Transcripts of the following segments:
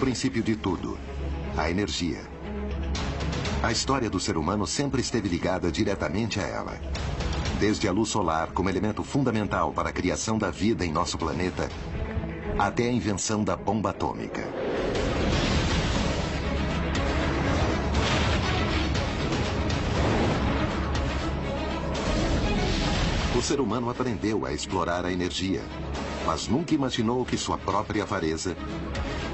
princípio de tudo, a energia. A história do ser humano sempre esteve ligada diretamente a ela. Desde a luz solar como elemento fundamental para a criação da vida em nosso planeta, até a invenção da bomba atômica. O ser humano aprendeu a explorar a energia, mas nunca imaginou que sua própria avareza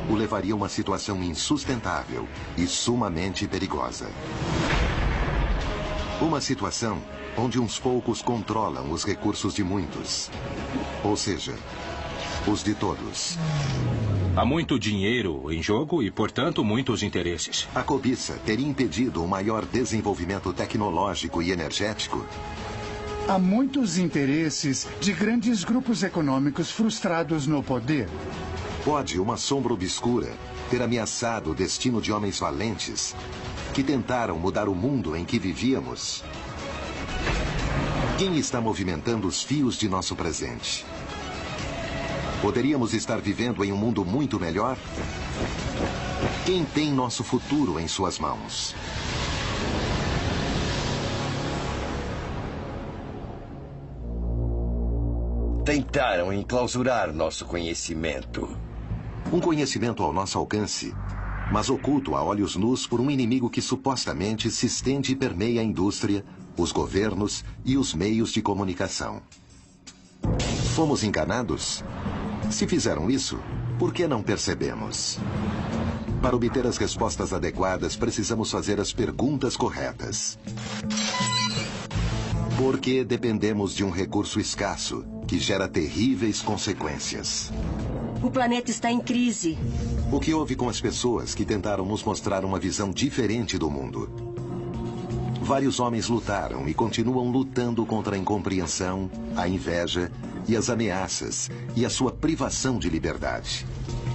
o levaria a uma situação insustentável e sumamente perigosa. Uma situação onde uns poucos controlam os recursos de muitos, ou seja, os de todos. Há muito dinheiro em jogo e, portanto, muitos interesses. A cobiça teria impedido o maior desenvolvimento tecnológico e energético. Há muitos interesses de grandes grupos econômicos frustrados no poder. Pode uma sombra obscura ter ameaçado o destino de homens valentes que tentaram mudar o mundo em que vivíamos? Quem está movimentando os fios de nosso presente? Poderíamos estar vivendo em um mundo muito melhor? Quem tem nosso futuro em suas mãos? Tentaram enclausurar nosso conhecimento. Um conhecimento ao nosso alcance, mas oculto a olhos nus por um inimigo que supostamente se estende e permeia a indústria, os governos e os meios de comunicação. Fomos enganados? Se fizeram isso, por que não percebemos? Para obter as respostas adequadas, precisamos fazer as perguntas corretas. Por que dependemos de um recurso escasso, que gera terríveis consequências? O planeta está em crise. O que houve com as pessoas que tentaram nos mostrar uma visão diferente do mundo? Vários homens lutaram e continuam lutando contra a incompreensão, a inveja e as ameaças e a sua privação de liberdade.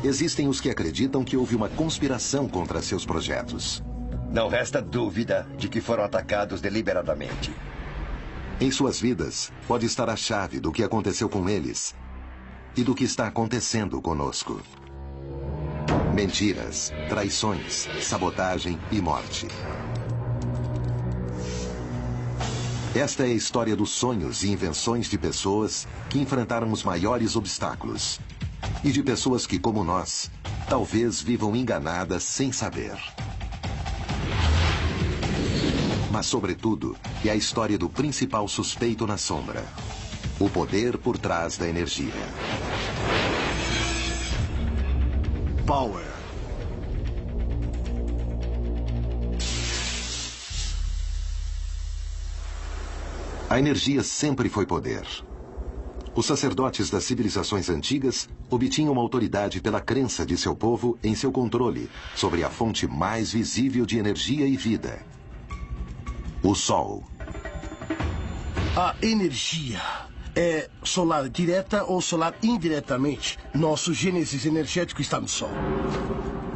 Existem os que acreditam que houve uma conspiração contra seus projetos. Não resta dúvida de que foram atacados deliberadamente. Em suas vidas, pode estar a chave do que aconteceu com eles e do que está acontecendo conosco. Mentiras, traições, sabotagem e morte. Esta é a história dos sonhos e invenções de pessoas que enfrentaram os maiores obstáculos. E de pessoas que, como nós, talvez vivam enganadas sem saber. Mas, sobretudo, é a história do principal suspeito na sombra. O poder por trás da energia. Power. A energia sempre foi poder. Os sacerdotes das civilizações antigas obtinham autoridade pela crença de seu povo em seu controle sobre a fonte mais visível de energia e vida. O Sol. A energia é solar direta ou solar indiretamente. Nosso gênesis energético está no Sol.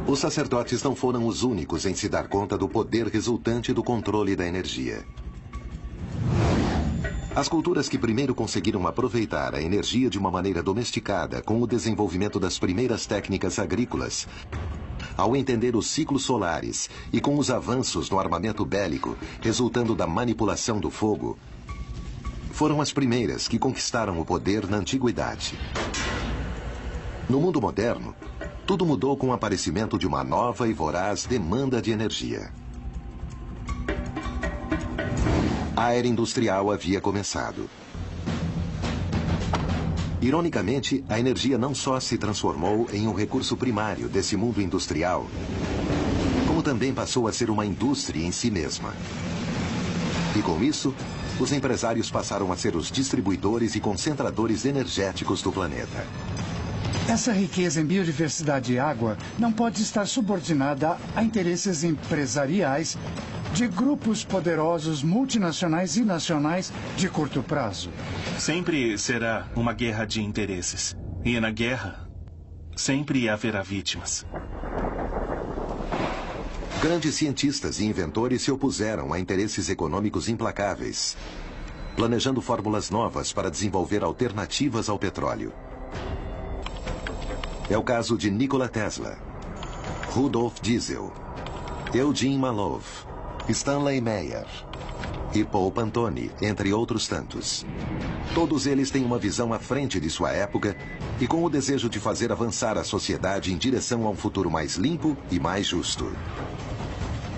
Os sacerdotes não foram os únicos em se dar conta do poder resultante do controle da energia. As culturas que primeiro conseguiram aproveitar a energia de uma maneira domesticada com o desenvolvimento das primeiras técnicas agrícolas, ao entender os ciclos solares e com os avanços no armamento bélico resultando da manipulação do fogo, foram as primeiras que conquistaram o poder na antiguidade. No mundo moderno, tudo mudou com o aparecimento de uma nova e voraz demanda de energia. A era industrial havia começado. Ironicamente, a energia não só se transformou em um recurso primário desse mundo industrial, como também passou a ser uma indústria em si mesma. E com isso, os empresários passaram a ser os distribuidores e concentradores energéticos do planeta. Essa riqueza em biodiversidade e água não pode estar subordinada a interesses empresariais de grupos poderosos multinacionais e nacionais de curto prazo. Sempre será uma guerra de interesses. E na guerra, sempre haverá vítimas. Grandes cientistas e inventores se opuseram a interesses econômicos implacáveis, planejando fórmulas novas para desenvolver alternativas ao petróleo. É o caso de Nikola Tesla. Rudolf Diesel, Eugene Malov, Stanley Meyer e Paul Pantone, entre outros tantos. Todos eles têm uma visão à frente de sua época e com o desejo de fazer avançar a sociedade em direção a um futuro mais limpo e mais justo.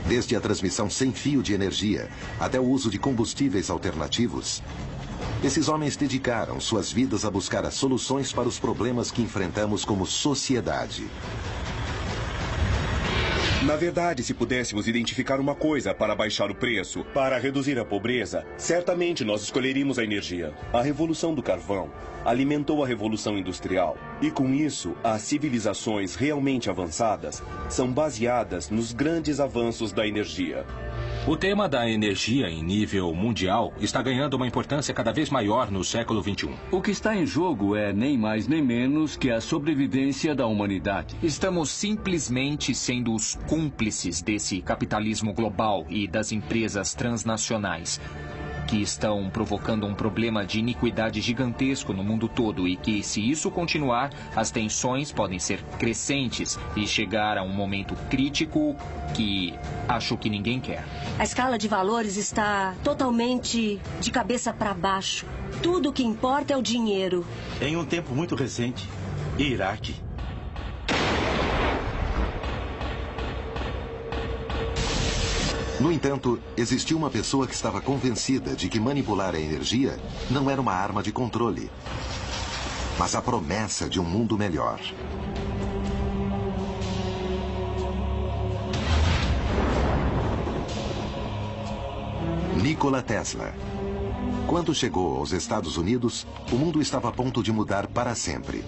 Desde a transmissão sem fio de energia até o uso de combustíveis alternativos, esses homens dedicaram suas vidas a buscar as soluções para os problemas que enfrentamos como sociedade. Na verdade, se pudéssemos identificar uma coisa para baixar o preço, para reduzir a pobreza, certamente nós escolheríamos a energia. A Revolução do Carvão alimentou a Revolução Industrial. E com isso, as civilizações realmente avançadas são baseadas nos grandes avanços da energia. O tema da energia em nível mundial está ganhando uma importância cada vez maior no século XXI. O que está em jogo é nem mais nem menos que a sobrevivência da humanidade. Estamos simplesmente sendo os cúmplices desse capitalismo global e das empresas transnacionais, que estão provocando um problema de iniquidade gigantesco no mundo todo e que, se isso continuar, as tensões podem ser crescentes e chegar a um momento crítico que acho que ninguém quer. A escala de valores está totalmente de cabeça para baixo. Tudo o que importa é o dinheiro. Em um tempo muito recente, Iraque. No entanto, existia uma pessoa que estava convencida de que manipular a energia não era uma arma de controle, mas a promessa de um mundo melhor. Nikola Tesla. Quando chegou aos Estados Unidos, o mundo estava a ponto de mudar para sempre.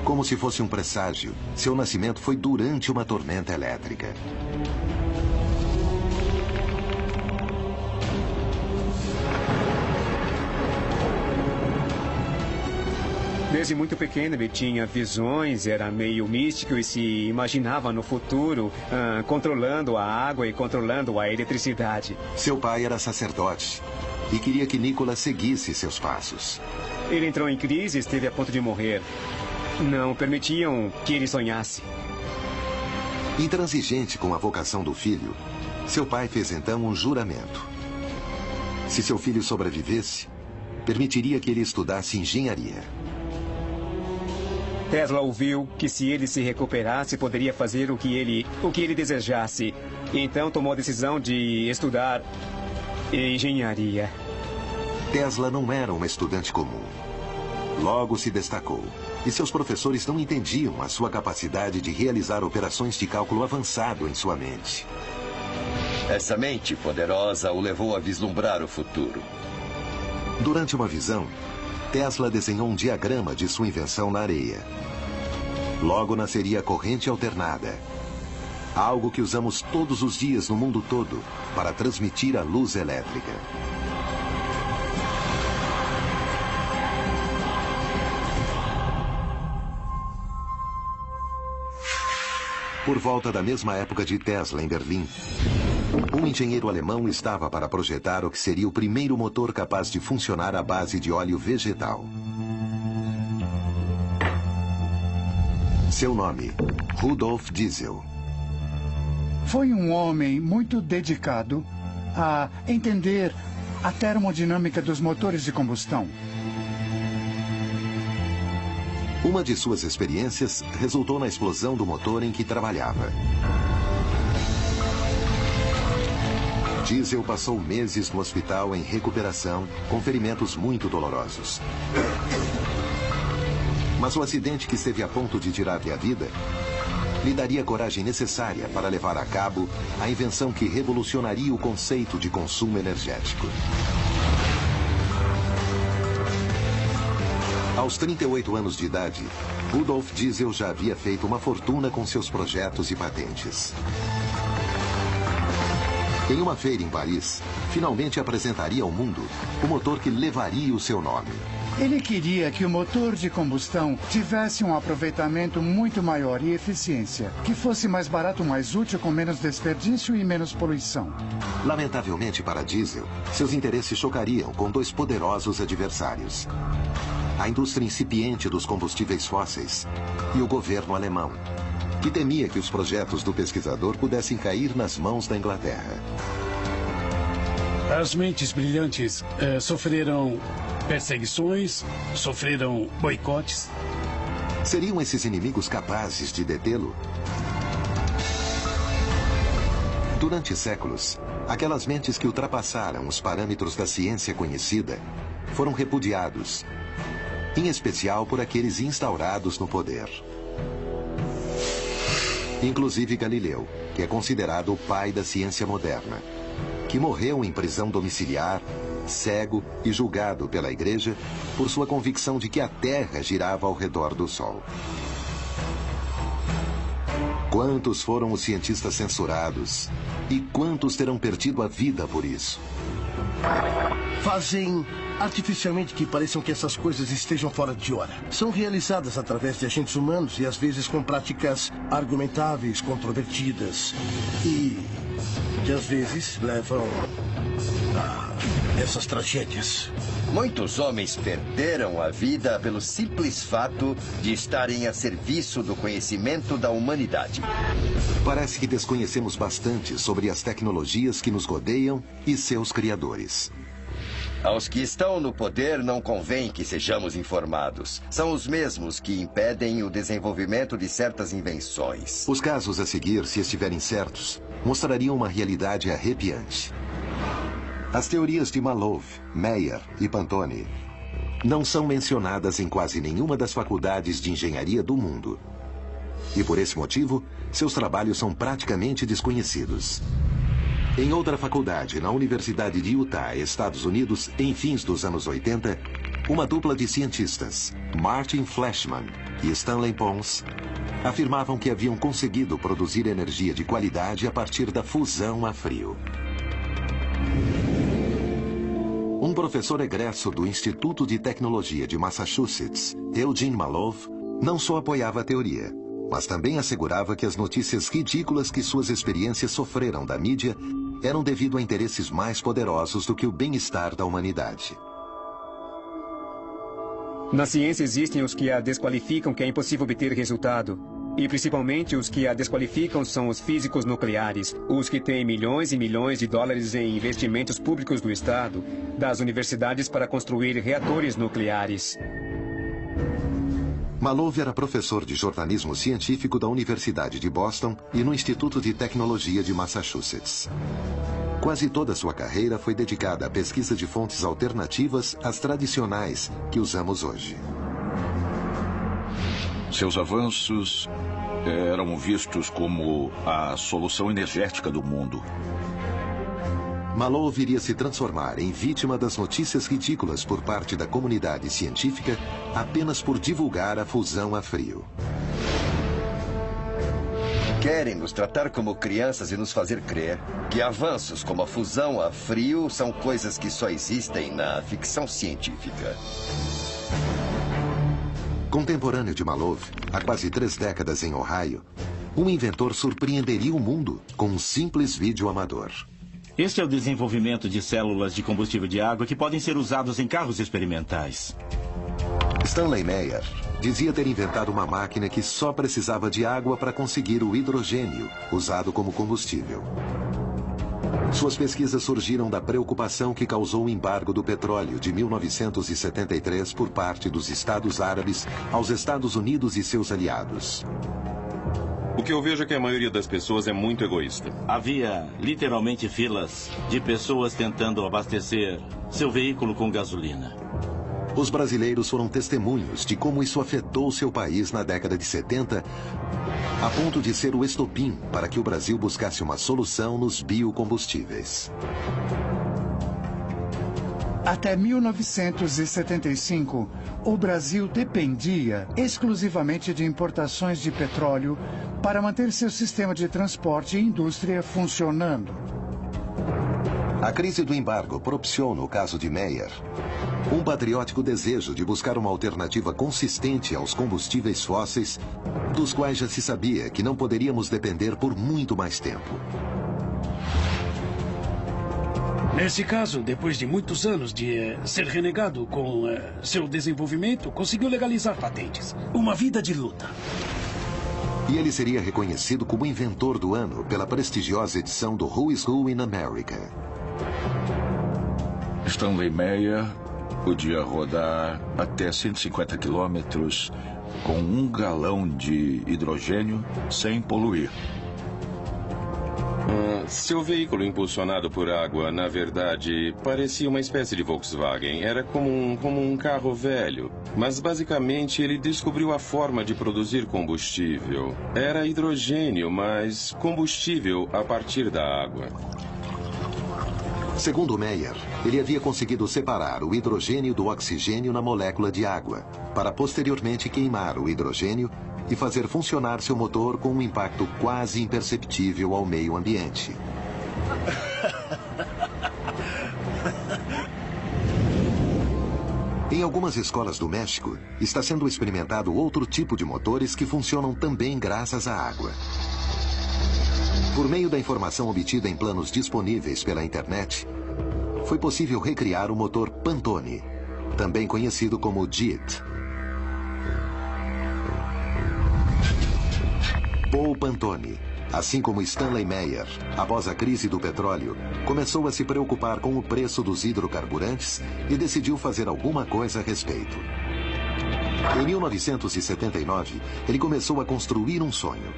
Como se fosse um presságio, seu nascimento foi durante uma tormenta elétrica. Desde muito pequeno ele tinha visões, era meio místico e se imaginava no futuro controlando a água e controlando a eletricidade. Seu pai era sacerdote e queria que Nikola seguisse seus passos. Ele entrou em crise e esteve a ponto de morrer. Não permitiam que ele sonhasse. Intransigente com a vocação do filho, seu pai fez então um juramento. Se seu filho sobrevivesse, permitiria que ele estudasse engenharia. Tesla ouviu que se ele se recuperasse, poderia fazer o que ele desejasse. Então tomou a decisão de estudar engenharia. Tesla não era uma estudante comum. Logo se destacou. E seus professores não entendiam a sua capacidade de realizar operações de cálculo avançado em sua mente. Essa mente poderosa o levou a vislumbrar o futuro. Durante uma visão, Tesla desenhou um diagrama de sua invenção na areia. Logo nasceria a corrente alternada, algo que usamos todos os dias no mundo todo para transmitir a luz elétrica. Por volta da mesma época de Tesla em Berlim, um engenheiro alemão estava para projetar o que seria o primeiro motor capaz de funcionar à base de óleo vegetal. Seu nome, Rudolf Diesel. Foi um homem muito dedicado a entender a termodinâmica dos motores de combustão. Uma de suas experiências resultou na explosão do motor em que trabalhava. Diesel passou meses no hospital em recuperação, com ferimentos muito dolorosos. Mas o acidente que esteve a ponto de tirar-lhe a vida lhe daria a coragem necessária para levar a cabo a invenção que revolucionaria o conceito de consumo energético. Aos 38 anos de idade, Rudolf Diesel já havia feito uma fortuna com seus projetos e patentes. Em uma feira em Paris, finalmente apresentaria ao mundo o motor que levaria o seu nome. Ele queria que o motor de combustão tivesse um aproveitamento muito maior e eficiência, que fosse mais barato, mais útil, com menos desperdício e menos poluição. Lamentavelmente para Diesel, seus interesses chocariam com dois poderosos adversários: a indústria incipiente dos combustíveis fósseis e o governo alemão, que temia que os projetos do pesquisador pudessem cair nas mãos da Inglaterra. As mentes brilhantes sofreram perseguições, sofreram boicotes. Seriam esses inimigos capazes de detê-lo? Durante séculos, aquelas mentes que ultrapassaram os parâmetros da ciência conhecida foram repudiados, em especial por aqueles instaurados no poder. Inclusive Galileu, que é considerado o pai da ciência moderna, que morreu em prisão domiciliar, cego e julgado pela Igreja por sua convicção de que a Terra girava ao redor do Sol. Quantos foram os cientistas censurados e quantos terão perdido a vida por isso? Fazem artificialmente que pareçam que essas coisas estejam fora de hora. São realizadas através de agentes humanos e às vezes com práticas argumentáveis, controvertidas e que às vezes levam a essas tragédias. Muitos homens perderam a vida pelo simples fato de estarem a serviço do conhecimento da humanidade. Parece que desconhecemos bastante sobre as tecnologias que nos rodeiam e seus criadores. Aos que estão no poder não convém que sejamos informados. São os mesmos que impedem o desenvolvimento de certas invenções. Os casos a seguir, se estiverem certos, mostrariam uma realidade arrepiante. As teorias de Malov, Meyer e Pantone não são mencionadas em quase nenhuma das faculdades de engenharia do mundo. E por esse motivo, seus trabalhos são praticamente desconhecidos. Em outra faculdade, na Universidade de Utah, Estados Unidos, em fins dos anos 80, uma dupla de cientistas, Martin Fleischmann e Stanley Pons, afirmavam que haviam conseguido produzir energia de qualidade a partir da fusão a frio. Um professor egresso do Instituto de Tecnologia de Massachusetts, Eugene Malov, não só apoiava a teoria, mas também assegurava que as notícias ridículas que suas experiências sofreram da mídia eram devido a interesses mais poderosos do que o bem-estar da humanidade. Na ciência existem os que a desqualificam que é impossível obter resultado. E principalmente os que a desqualificam são os físicos nucleares, os que têm milhões e milhões de dólares em investimentos públicos do Estado, das universidades para construir reatores nucleares. Malov era professor de jornalismo científico da Universidade de Boston e no Instituto de Tecnologia de Massachusetts. Quase toda sua carreira foi dedicada à pesquisa de fontes alternativas às tradicionais que usamos hoje. Seus avanços eram vistos como a solução energética do mundo. Malov iria se transformar em vítima das notícias ridículas por parte da comunidade científica apenas por divulgar a fusão a frio. Querem nos tratar como crianças e nos fazer crer que avanços como a fusão a frio são coisas que só existem na ficção científica. Contemporâneo de Malov, há quase 3 décadas em Ohio, um inventor surpreenderia o mundo com um simples vídeo amador. Este é o desenvolvimento de células de combustível de água que podem ser usados em carros experimentais. Stanley Meyer dizia ter inventado uma máquina que só precisava de água para conseguir o hidrogênio, usado como combustível. Suas pesquisas surgiram da preocupação que causou o embargo do petróleo de 1973 por parte dos Estados Árabes aos Estados Unidos e seus aliados. O que eu vejo é que a maioria das pessoas é muito egoísta. Havia literalmente filas de pessoas tentando abastecer seu veículo com gasolina. Os brasileiros foram testemunhos de como isso afetou seu país na década de 70, a ponto de ser o estopim para que o Brasil buscasse uma solução nos biocombustíveis. Até 1975, o Brasil dependia exclusivamente de importações de petróleo para manter seu sistema de transporte e indústria funcionando. A crise do embargo propiciou, no caso de Meyer, um patriótico desejo de buscar uma alternativa consistente aos combustíveis fósseis, dos quais já se sabia que não poderíamos depender por muito mais tempo. Nesse caso, depois de muitos anos de ser renegado com seu desenvolvimento, conseguiu legalizar patentes. Uma vida de luta. E ele seria reconhecido como inventor do ano pela prestigiosa edição do Who's Who in America. Stanley Meyer podia rodar até 150 quilômetros com 1 galão de hidrogênio sem poluir. Seu veículo impulsionado por água, na verdade, parecia uma espécie de Volkswagen. Era como um carro velho. Mas, basicamente, ele descobriu a forma de produzir combustível. Era hidrogênio, mas combustível a partir da água. Segundo Meyer, ele havia conseguido separar o hidrogênio do oxigênio na molécula de água, para posteriormente queimar o hidrogênio e fazer funcionar seu motor com um impacto quase imperceptível ao meio ambiente. Em algumas escolas do México, está sendo experimentado outro tipo de motores que funcionam também graças à água. Por meio da informação obtida em planos disponíveis pela internet, foi possível recriar o motor Pantone, também conhecido como JIT. Paul Pantone, assim como Stanley Meyer, após a crise do petróleo, começou a se preocupar com o preço dos hidrocarburantes e decidiu fazer alguma coisa a respeito. Em 1979, ele começou a construir um sonho.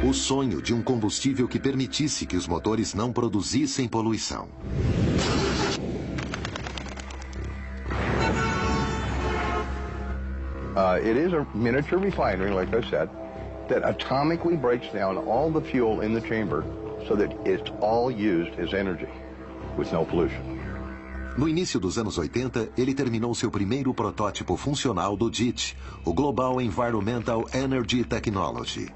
O sonho de um combustível que permitisse que os motores não produzissem poluição. It is a miniature refinery, like I said, that atomically breaks down all the fuel in the chamber so that it's all used as energy, with no pollution. No início dos anos 80, ele terminou seu primeiro protótipo funcional do JIT, o Global Environmental Energy Technology.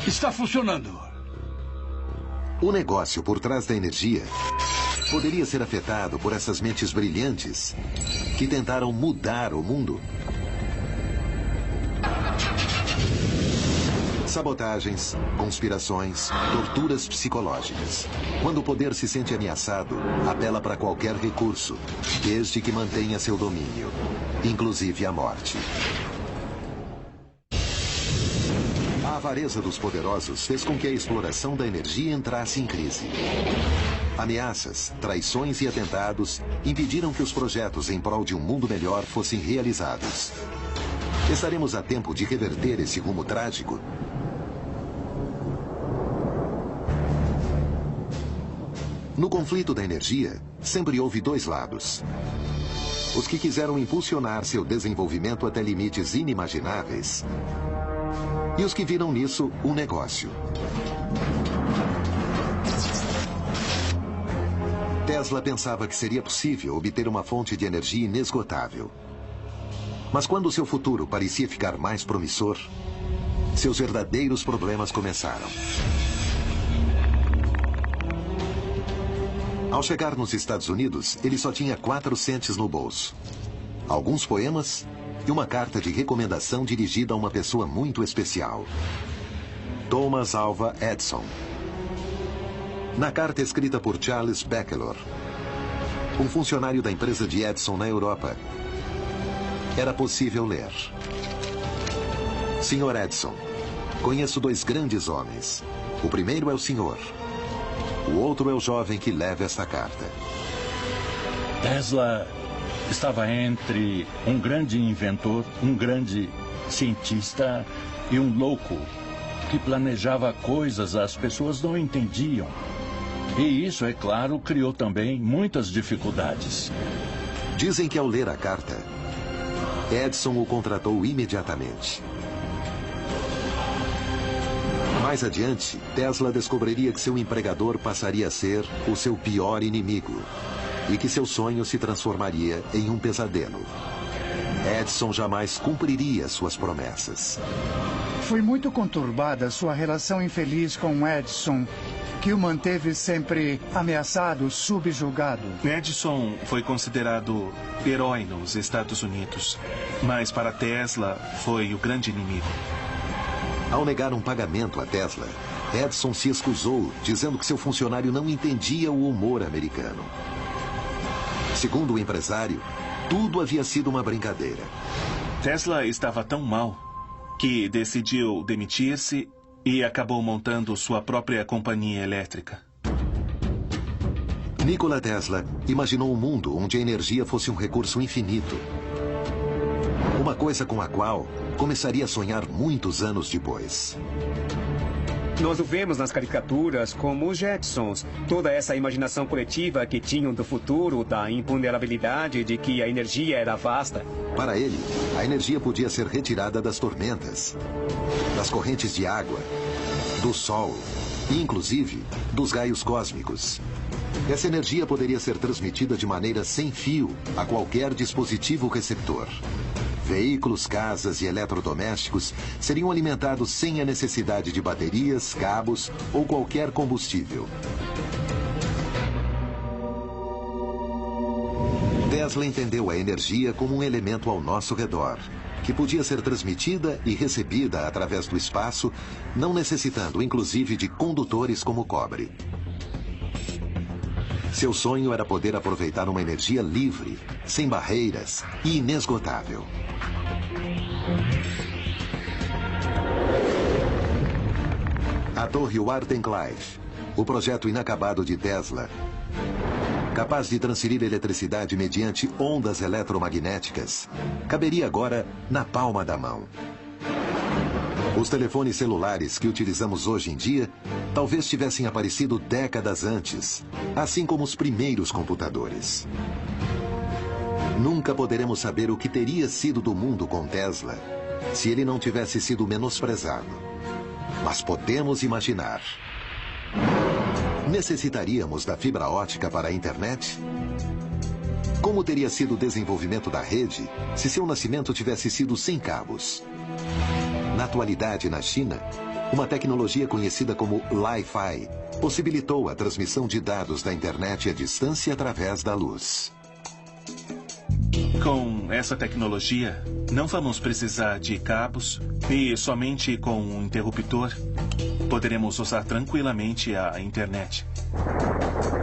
Está funcionando. O negócio por trás da energia poderia ser afetado por essas mentes brilhantes que tentaram mudar o mundo. Sabotagens, conspirações, torturas psicológicas. Quando o poder se sente ameaçado, apela para qualquer recurso, desde que mantenha seu domínio, inclusive a morte. A avareza dos poderosos fez com que a exploração da energia entrasse em crise. Ameaças, traições e atentados impediram que os projetos em prol de um mundo melhor fossem realizados. Estaremos a tempo de reverter esse rumo trágico? No conflito da energia, sempre houve dois lados. Os que quiseram impulsionar seu desenvolvimento até limites inimagináveis e os que viram nisso um negócio. Tesla pensava que seria possível obter uma fonte de energia inesgotável. Mas quando seu futuro parecia ficar mais promissor, seus verdadeiros problemas começaram. Ao chegar nos Estados Unidos, ele só tinha 4 centes no bolso, alguns poemas e uma carta de recomendação dirigida a uma pessoa muito especial, Thomas Alva Edison. Na carta escrita por Charles Beckelor, um funcionário da empresa de Edison na Europa, era possível ler: Sr. Edison, conheço 2 grandes homens. O primeiro é o senhor. O outro é o jovem que leva esta carta. Tesla estava entre um grande inventor, um grande cientista e um louco que planejava coisas as pessoas não entendiam. E isso, é claro, criou também muitas dificuldades. Dizem que ao ler a carta, Edison o contratou imediatamente. Mais adiante, Tesla descobriria que seu empregador passaria a ser o seu pior inimigo e que seu sonho se transformaria em um pesadelo. Edison jamais cumpriria suas promessas. Foi muito conturbada sua relação infeliz com Edison, que o manteve sempre ameaçado, subjugado. Edison foi considerado herói nos Estados Unidos, mas para Tesla foi o grande inimigo. Ao negar um pagamento a Tesla, Edison se excusou, dizendo que seu funcionário não entendia o humor americano. Segundo o empresário, tudo havia sido uma brincadeira. Tesla estava tão mal que decidiu demitir-se e acabou montando sua própria companhia elétrica. Nikola Tesla imaginou um mundo onde a energia fosse um recurso infinito. Uma coisa com a qual começaria a sonhar muitos anos depois. Nós o vemos nas caricaturas como os Jetsons. Toda essa imaginação coletiva que tinham do futuro, da imponderabilidade, de que a energia era vasta. Para ele, a energia podia ser retirada das tormentas, das correntes de água, do sol e, inclusive, dos raios cósmicos. Essa energia poderia ser transmitida de maneira sem fio a qualquer dispositivo receptor. Veículos, casas e eletrodomésticos seriam alimentados sem a necessidade de baterias, cabos ou qualquer combustível. Tesla entendeu a energia como um elemento ao nosso redor, que podia ser transmitida e recebida através do espaço, não necessitando, inclusive, de condutores como o cobre. Seu sonho era poder aproveitar uma energia livre, sem barreiras e inesgotável. A torre Wardenclyffe, o projeto inacabado de Tesla, capaz de transferir eletricidade mediante ondas eletromagnéticas, caberia agora na palma da mão. Os telefones celulares que utilizamos hoje em dia talvez tivessem aparecido décadas antes, assim como os primeiros computadores. Nunca poderemos saber o que teria sido do mundo com Tesla se ele não tivesse sido menosprezado. Mas podemos imaginar. Necessitaríamos da fibra ótica para a internet? Como teria sido o desenvolvimento da rede se seu nascimento tivesse sido sem cabos? Na atualidade, na China, uma tecnologia conhecida como Li-Fi possibilitou a transmissão de dados da internet à distância através da luz. Com essa tecnologia, não vamos precisar de cabos e somente com um interruptor poderemos usar tranquilamente a internet.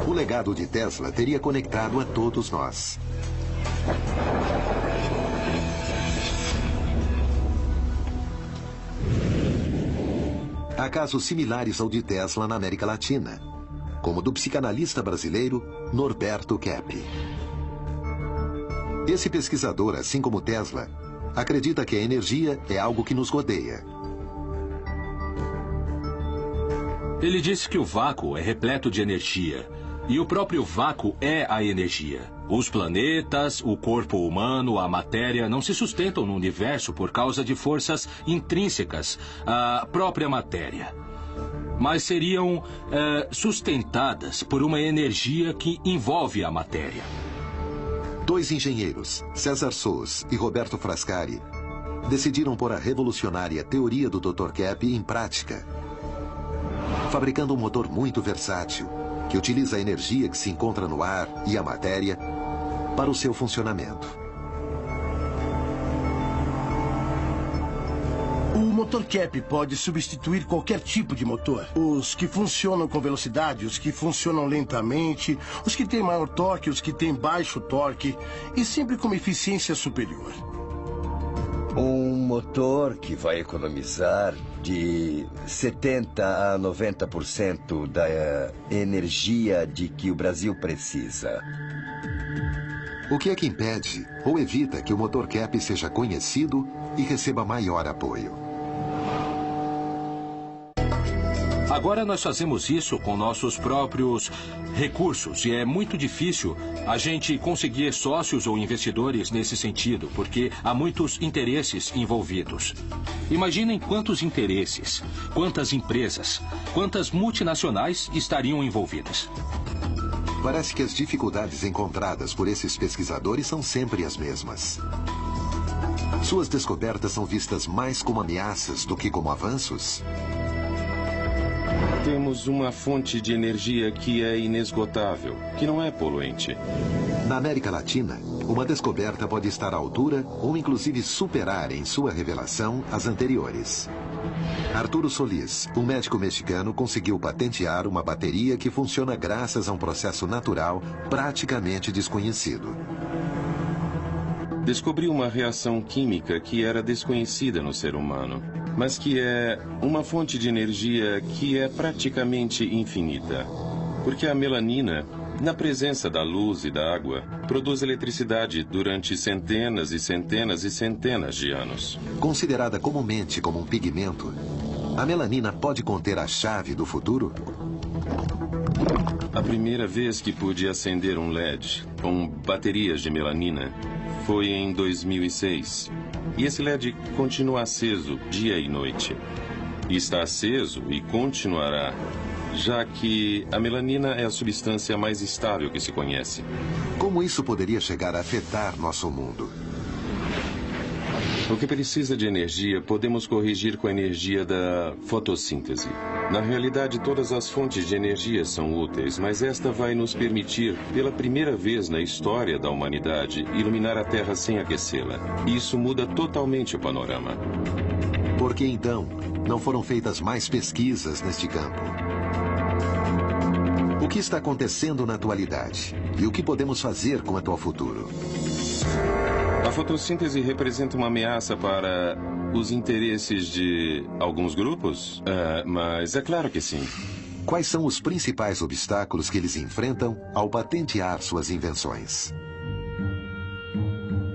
O legado de Tesla teria conectado a todos nós. Há casos similares ao de Tesla na América Latina, como o do psicanalista brasileiro Norberto Kepp. Esse pesquisador, assim como Tesla, acredita que a energia é algo que nos rodeia. Ele disse que o vácuo é repleto de energia. E o próprio vácuo é a energia. Os planetas, o corpo humano, a matéria não se sustentam no universo por causa de forças intrínsecas à própria matéria. Mas seriam sustentadas por uma energia que envolve a matéria. Dois engenheiros, César Sous e Roberto Frascari, decidiram pôr a revolucionária teoria do Dr. Kepp em prática, fabricando um motor muito versátil, que utiliza a energia que se encontra no ar e a matéria para o seu funcionamento. O motor Kepp pode substituir qualquer tipo de motor. Os que funcionam com velocidade, os que funcionam lentamente, os que têm maior torque, os que têm baixo torque e sempre com uma eficiência superior. Um motor que vai economizar de 70% a 90% da energia de que o Brasil precisa. O que é que impede ou evita que o motor Kepp seja conhecido e receba maior apoio? Agora nós fazemos isso com nossos próprios recursos e é muito difícil a gente conseguir sócios ou investidores nesse sentido, porque há muitos interesses envolvidos. Imaginem quantos interesses, quantas empresas, quantas multinacionais estariam envolvidas. Parece que as dificuldades encontradas por esses pesquisadores são sempre as mesmas. Suas descobertas são vistas mais como ameaças do que como avanços? Temos uma fonte de energia que é inesgotável, que não é poluente. Na América Latina, uma descoberta pode estar à altura ou inclusive superar em sua revelação as anteriores. Arturo Solis, um médico mexicano, conseguiu patentear uma bateria que funciona graças a um processo natural praticamente desconhecido. descobriu uma reação química que era desconhecida no ser humano, mas que é uma fonte de energia que é praticamente infinita. Porque a melanina, na presença da luz e da água, produz eletricidade durante centenas e centenas e centenas de anos. Considerada comumente como um pigmento, a melanina pode conter a chave do futuro? A primeira vez que pude acender um LED com baterias de melanina foi em 2006. E esse LED continua aceso dia e noite. E está aceso e continuará, já que a melanina é a substância mais estável que se conhece. Como isso poderia chegar a afetar nosso mundo? O que precisa de energia, podemos corrigir com a energia da fotossíntese. Na realidade, todas as fontes de energia são úteis, mas esta vai nos permitir, pela primeira vez na história da humanidade, iluminar a Terra sem aquecê-la. Isso muda totalmente o panorama. Por que, então, não foram feitas mais pesquisas neste campo? O que está acontecendo na atualidade? E o que podemos fazer quanto ao futuro? A fotossíntese representa uma ameaça para os interesses de alguns grupos? Mas é claro que sim. Quais são os principais obstáculos que eles enfrentam ao patentear suas invenções?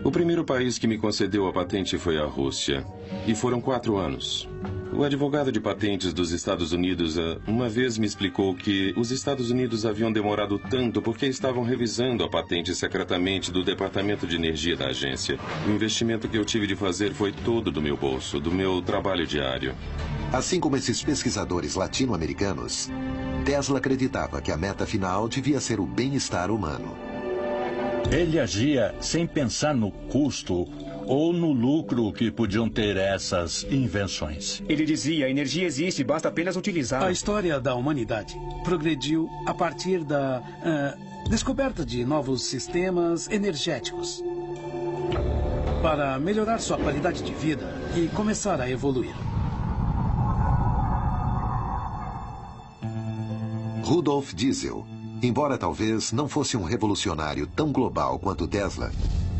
O primeiro país que me concedeu a patente foi a Rússia. E foram 4 anos. O advogado de patentes dos Estados Unidos uma vez me explicou que os Estados Unidos haviam demorado tanto porque estavam revisando a patente secretamente do Departamento de Energia da agência. O investimento que eu tive de fazer foi todo do meu bolso, do meu trabalho diário. Assim como esses pesquisadores latino-americanos, Tesla acreditava que a meta final devia ser o bem-estar humano. Ele agia sem pensar no custo ou no lucro que podiam ter essas invenções. Ele dizia, a energia existe, basta apenas utilizá-la. A história da humanidade progrediu a partir da descoberta de novos sistemas energéticos para melhorar sua qualidade de vida e começar a evoluir. Rudolf Diesel, embora talvez não fosse um revolucionário tão global quanto Tesla,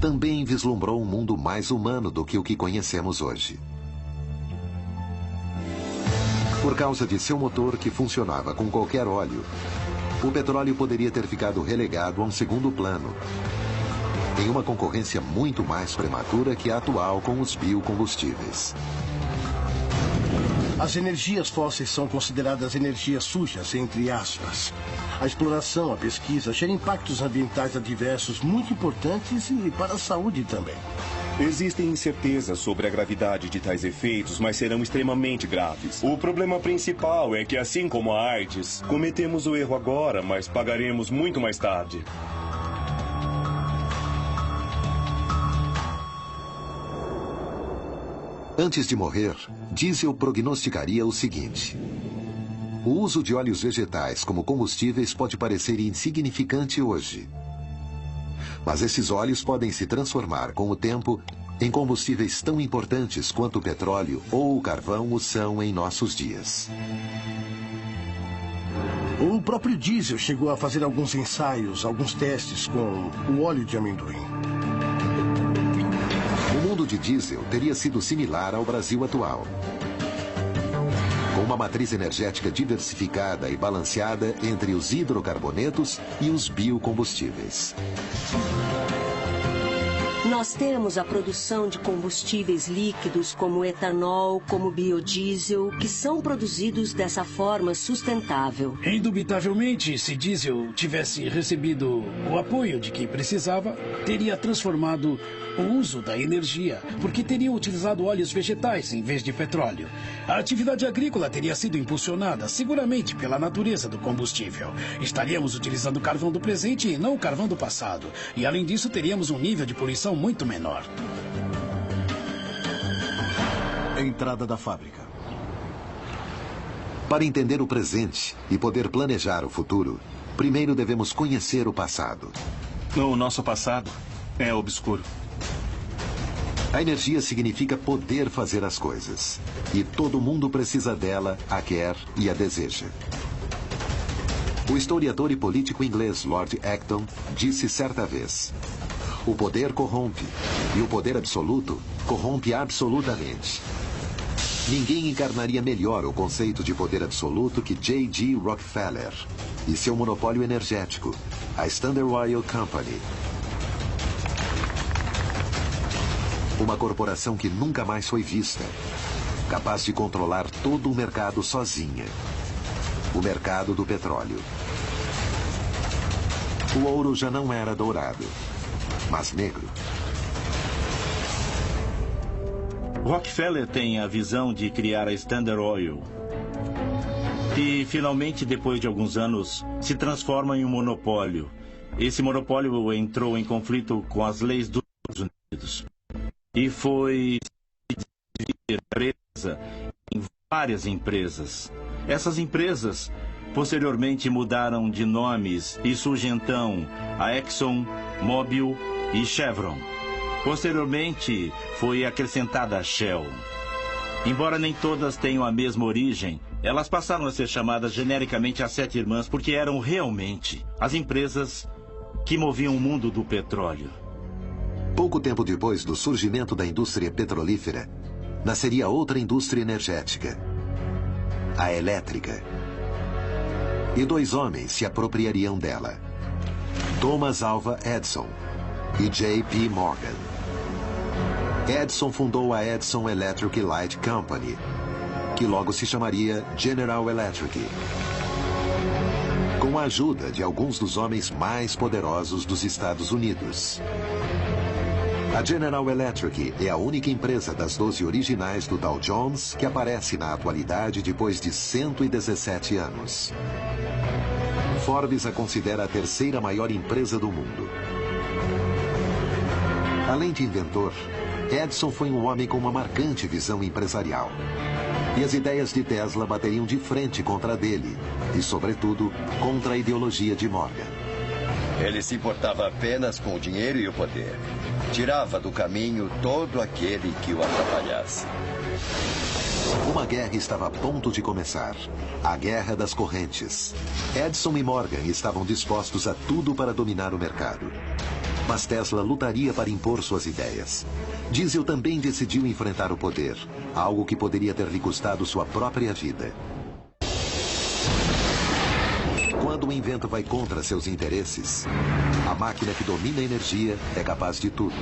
também vislumbrou um mundo mais humano do que o que conhecemos hoje. Por causa de seu motor que funcionava com qualquer óleo, o petróleo poderia ter ficado relegado a um segundo plano, em uma concorrência muito mais prematura que a atual com os biocombustíveis. As energias fósseis são consideradas energias sujas, entre aspas. A exploração, a pesquisa, gera impactos ambientais adversos muito importantes e para a saúde também. Existem incertezas sobre a gravidade de tais efeitos, mas serão extremamente graves. O problema principal é que, assim como a AIDS, cometemos o erro agora, mas pagaremos muito mais tarde. Antes de morrer, Diesel prognosticaria o seguinte: o uso de óleos vegetais como combustíveis pode parecer insignificante hoje. Mas esses óleos podem se transformar com o tempo em combustíveis tão importantes quanto o petróleo ou o carvão o são em nossos dias. O próprio Diesel chegou a fazer alguns ensaios, alguns testes com o óleo de amendoim. O mundo de Diesel teria sido similar ao Brasil atual. Com uma matriz energética diversificada e balanceada entre os hidrocarbonetos e os biocombustíveis. Nós temos a produção de combustíveis líquidos como etanol, como biodiesel, que são produzidos dessa forma sustentável. Indubitavelmente, se diesel tivesse recebido o apoio de quem precisava, teria transformado o uso da energia, porque teria utilizado óleos vegetais em vez de petróleo. A atividade agrícola teria sido impulsionada, seguramente, pela natureza do combustível. Estaríamos utilizando o carvão do presente e não o carvão do passado. E, além disso, teríamos um nível de poluição muito menor. Entrada da fábrica. Para entender o presente e poder planejar o futuro, primeiro devemos conhecer o passado. O nosso passado é obscuro. A energia significa poder fazer as coisas. E todo mundo precisa dela, a quer e a deseja. O historiador e político inglês Lord Acton disse certa vez: O poder corrompe, e o poder absoluto corrompe absolutamente. Ninguém encarnaria melhor o conceito de poder absoluto que J.G. Rockefeller e seu monopólio energético, a Standard Oil Company. Uma corporação que nunca mais foi vista, capaz de controlar todo o mercado sozinha. O mercado do petróleo. O ouro já não era dourado, mas negro. Rockefeller tem a visão de criar a Standard Oil. E, finalmente, depois de alguns anos, se transforma em um monopólio. Esse monopólio entrou em conflito com as leis dos Estados Unidos. E foi empresa em várias empresas. Essas empresas, posteriormente, mudaram de nomes e surge então a Exxon, Mobil e Chevron. Posteriormente, foi acrescentada a Shell. Embora nem todas tenham a mesma origem, elas passaram a ser chamadas genericamente as Sete Irmãs porque eram realmente as empresas que moviam o mundo do petróleo. Pouco tempo depois do surgimento da indústria petrolífera, nasceria outra indústria energética, a elétrica. E dois homens se apropriariam dela, Thomas Alva Edison e J.P. Morgan. Edison fundou a Edison Electric Light Company, que logo se chamaria General Electric, com a ajuda de alguns dos homens mais poderosos dos Estados Unidos. A General Electric é a única empresa das 12 originais do Dow Jones que aparece na atualidade depois de 117 anos. Forbes a considera a terceira maior empresa do mundo. Além de inventor, Edison foi um homem com uma marcante visão empresarial. E as ideias de Tesla bateriam de frente contra a dele, e, sobretudo, contra a ideologia de Morgan. Ele se importava apenas com o dinheiro e o poder. Tirava do caminho todo aquele que o atrapalhasse. Uma guerra estava a ponto de começar. A Guerra das Correntes. Edison e Morgan estavam dispostos a tudo para dominar o mercado. Mas Tesla lutaria para impor suas ideias. Diesel também decidiu enfrentar o poder, algo que poderia ter lhe custado sua própria vida. Quando o invento vai contra seus interesses, a máquina que domina a energia é capaz de tudo.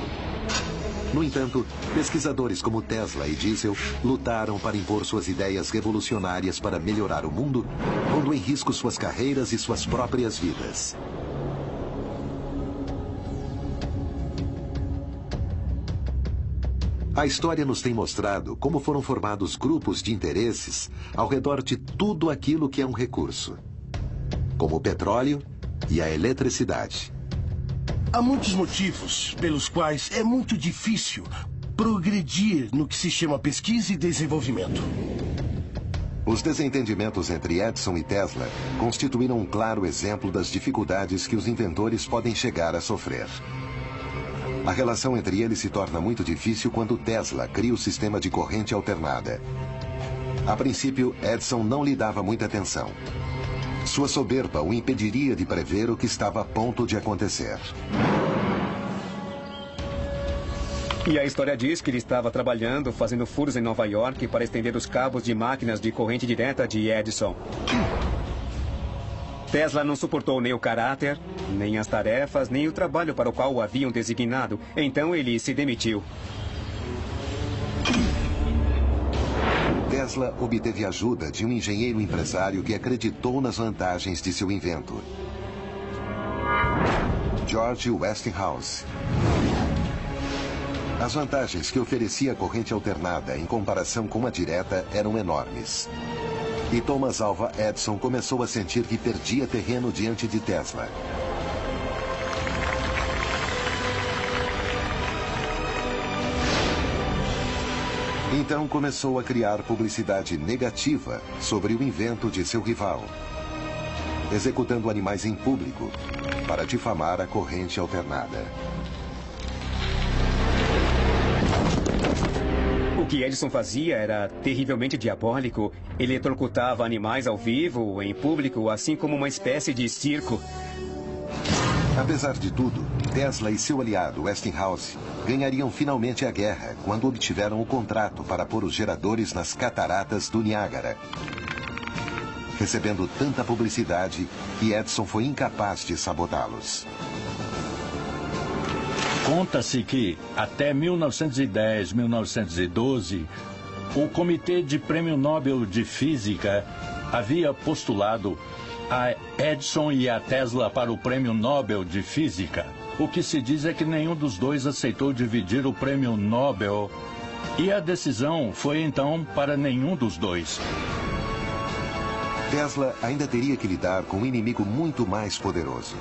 No entanto, pesquisadores como Tesla e Diesel lutaram para impor suas ideias revolucionárias para melhorar o mundo, pondo em risco suas carreiras e suas próprias vidas. A história nos tem mostrado como foram formados grupos de interesses ao redor de tudo aquilo que é um recurso, como o petróleo e a eletricidade. Há muitos motivos pelos quais é muito difícil progredir no que se chama pesquisa e desenvolvimento. Os desentendimentos entre Edison e Tesla constituíram um claro exemplo das dificuldades que os inventores podem chegar a sofrer. A relação entre eles se torna muito difícil quando Tesla cria o sistema de corrente alternada. A princípio, Edison não lhe dava muita atenção. Sua soberba o impediria de prever o que estava a ponto de acontecer. E a história diz que ele estava trabalhando, fazendo furos em Nova York para estender os cabos de máquinas de corrente direta de Edison. Tesla não suportou nem o caráter, nem as tarefas, nem o trabalho para o qual o haviam designado. Então ele se demitiu. Tesla obteve ajuda de um engenheiro empresário que acreditou nas vantagens de seu invento, George Westinghouse. As vantagens que oferecia a corrente alternada em comparação com a direta eram enormes. E Thomas Alva Edison começou a sentir que perdia terreno diante de Tesla. Então começou a criar publicidade negativa sobre o invento de seu rival, executando animais em público para difamar a corrente alternada. O que Edison fazia era terrivelmente diabólico. Ele eletrocutava animais ao vivo, em público, assim como uma espécie de circo. Apesar de tudo, Tesla e seu aliado Westinghouse ganhariam finalmente a guerra quando obtiveram o contrato para pôr os geradores nas cataratas do Niágara, recebendo tanta publicidade que Edison foi incapaz de sabotá-los. Conta-se que, até 1910, 1912, o Comitê de Prêmio Nobel de Física havia postulado a Edison e a Tesla para o Prêmio Nobel de Física. O que se diz é que nenhum dos dois aceitou dividir o Prêmio Nobel e a decisão foi então para nenhum dos dois. Tesla ainda teria que lidar com um inimigo muito mais poderoso.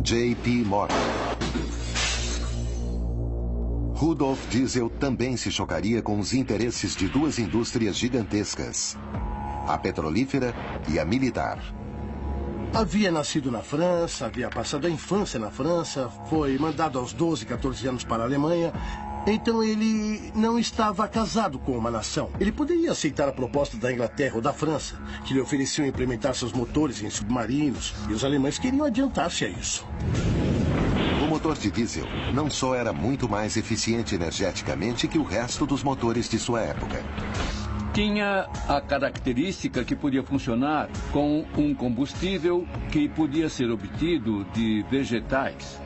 J.P. Morgan. Rudolf Diesel também se chocaria com os interesses de duas indústrias gigantescas, a petrolífera e a militar. Havia nascido na França, havia passado a infância na França, foi mandado aos 12, 14 anos para a Alemanha. Então ele não estava casado com uma nação. Ele poderia aceitar a proposta da Inglaterra ou da França, que lhe ofereciam implementar seus motores em submarinos, e os alemães queriam adiantar-se a isso. O motor de diesel não só era muito mais eficiente energeticamente que o resto dos motores de sua época. Tinha a característica que podia funcionar com um combustível que podia ser obtido de vegetais.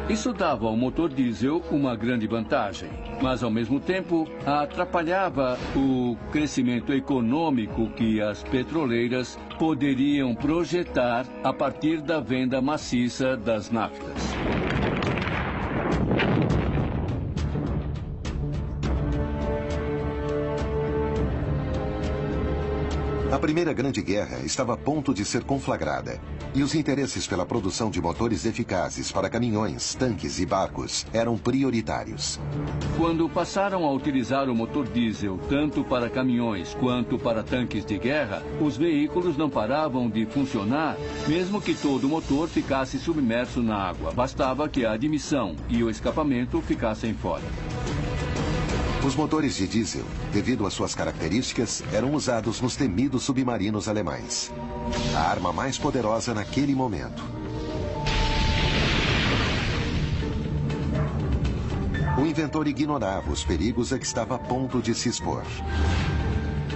Isso dava ao motor diesel uma grande vantagem, mas ao mesmo tempo atrapalhava o crescimento econômico que as petroleiras poderiam projetar a partir da venda maciça das naftas. A Primeira Grande Guerra estava a ponto de ser conflagrada, e os interesses pela produção de motores eficazes para caminhões, tanques e barcos eram prioritários. Quando passaram a utilizar o motor diesel tanto para caminhões quanto para tanques de guerra, os veículos não paravam de funcionar, mesmo que todo o motor ficasse submerso na água. Bastava que a admissão e o escapamento ficassem fora. Os motores de diesel, devido às suas características, eram usados nos temidos submarinos alemães. A arma mais poderosa naquele momento. O inventor ignorava os perigos a que estava a ponto de se expor.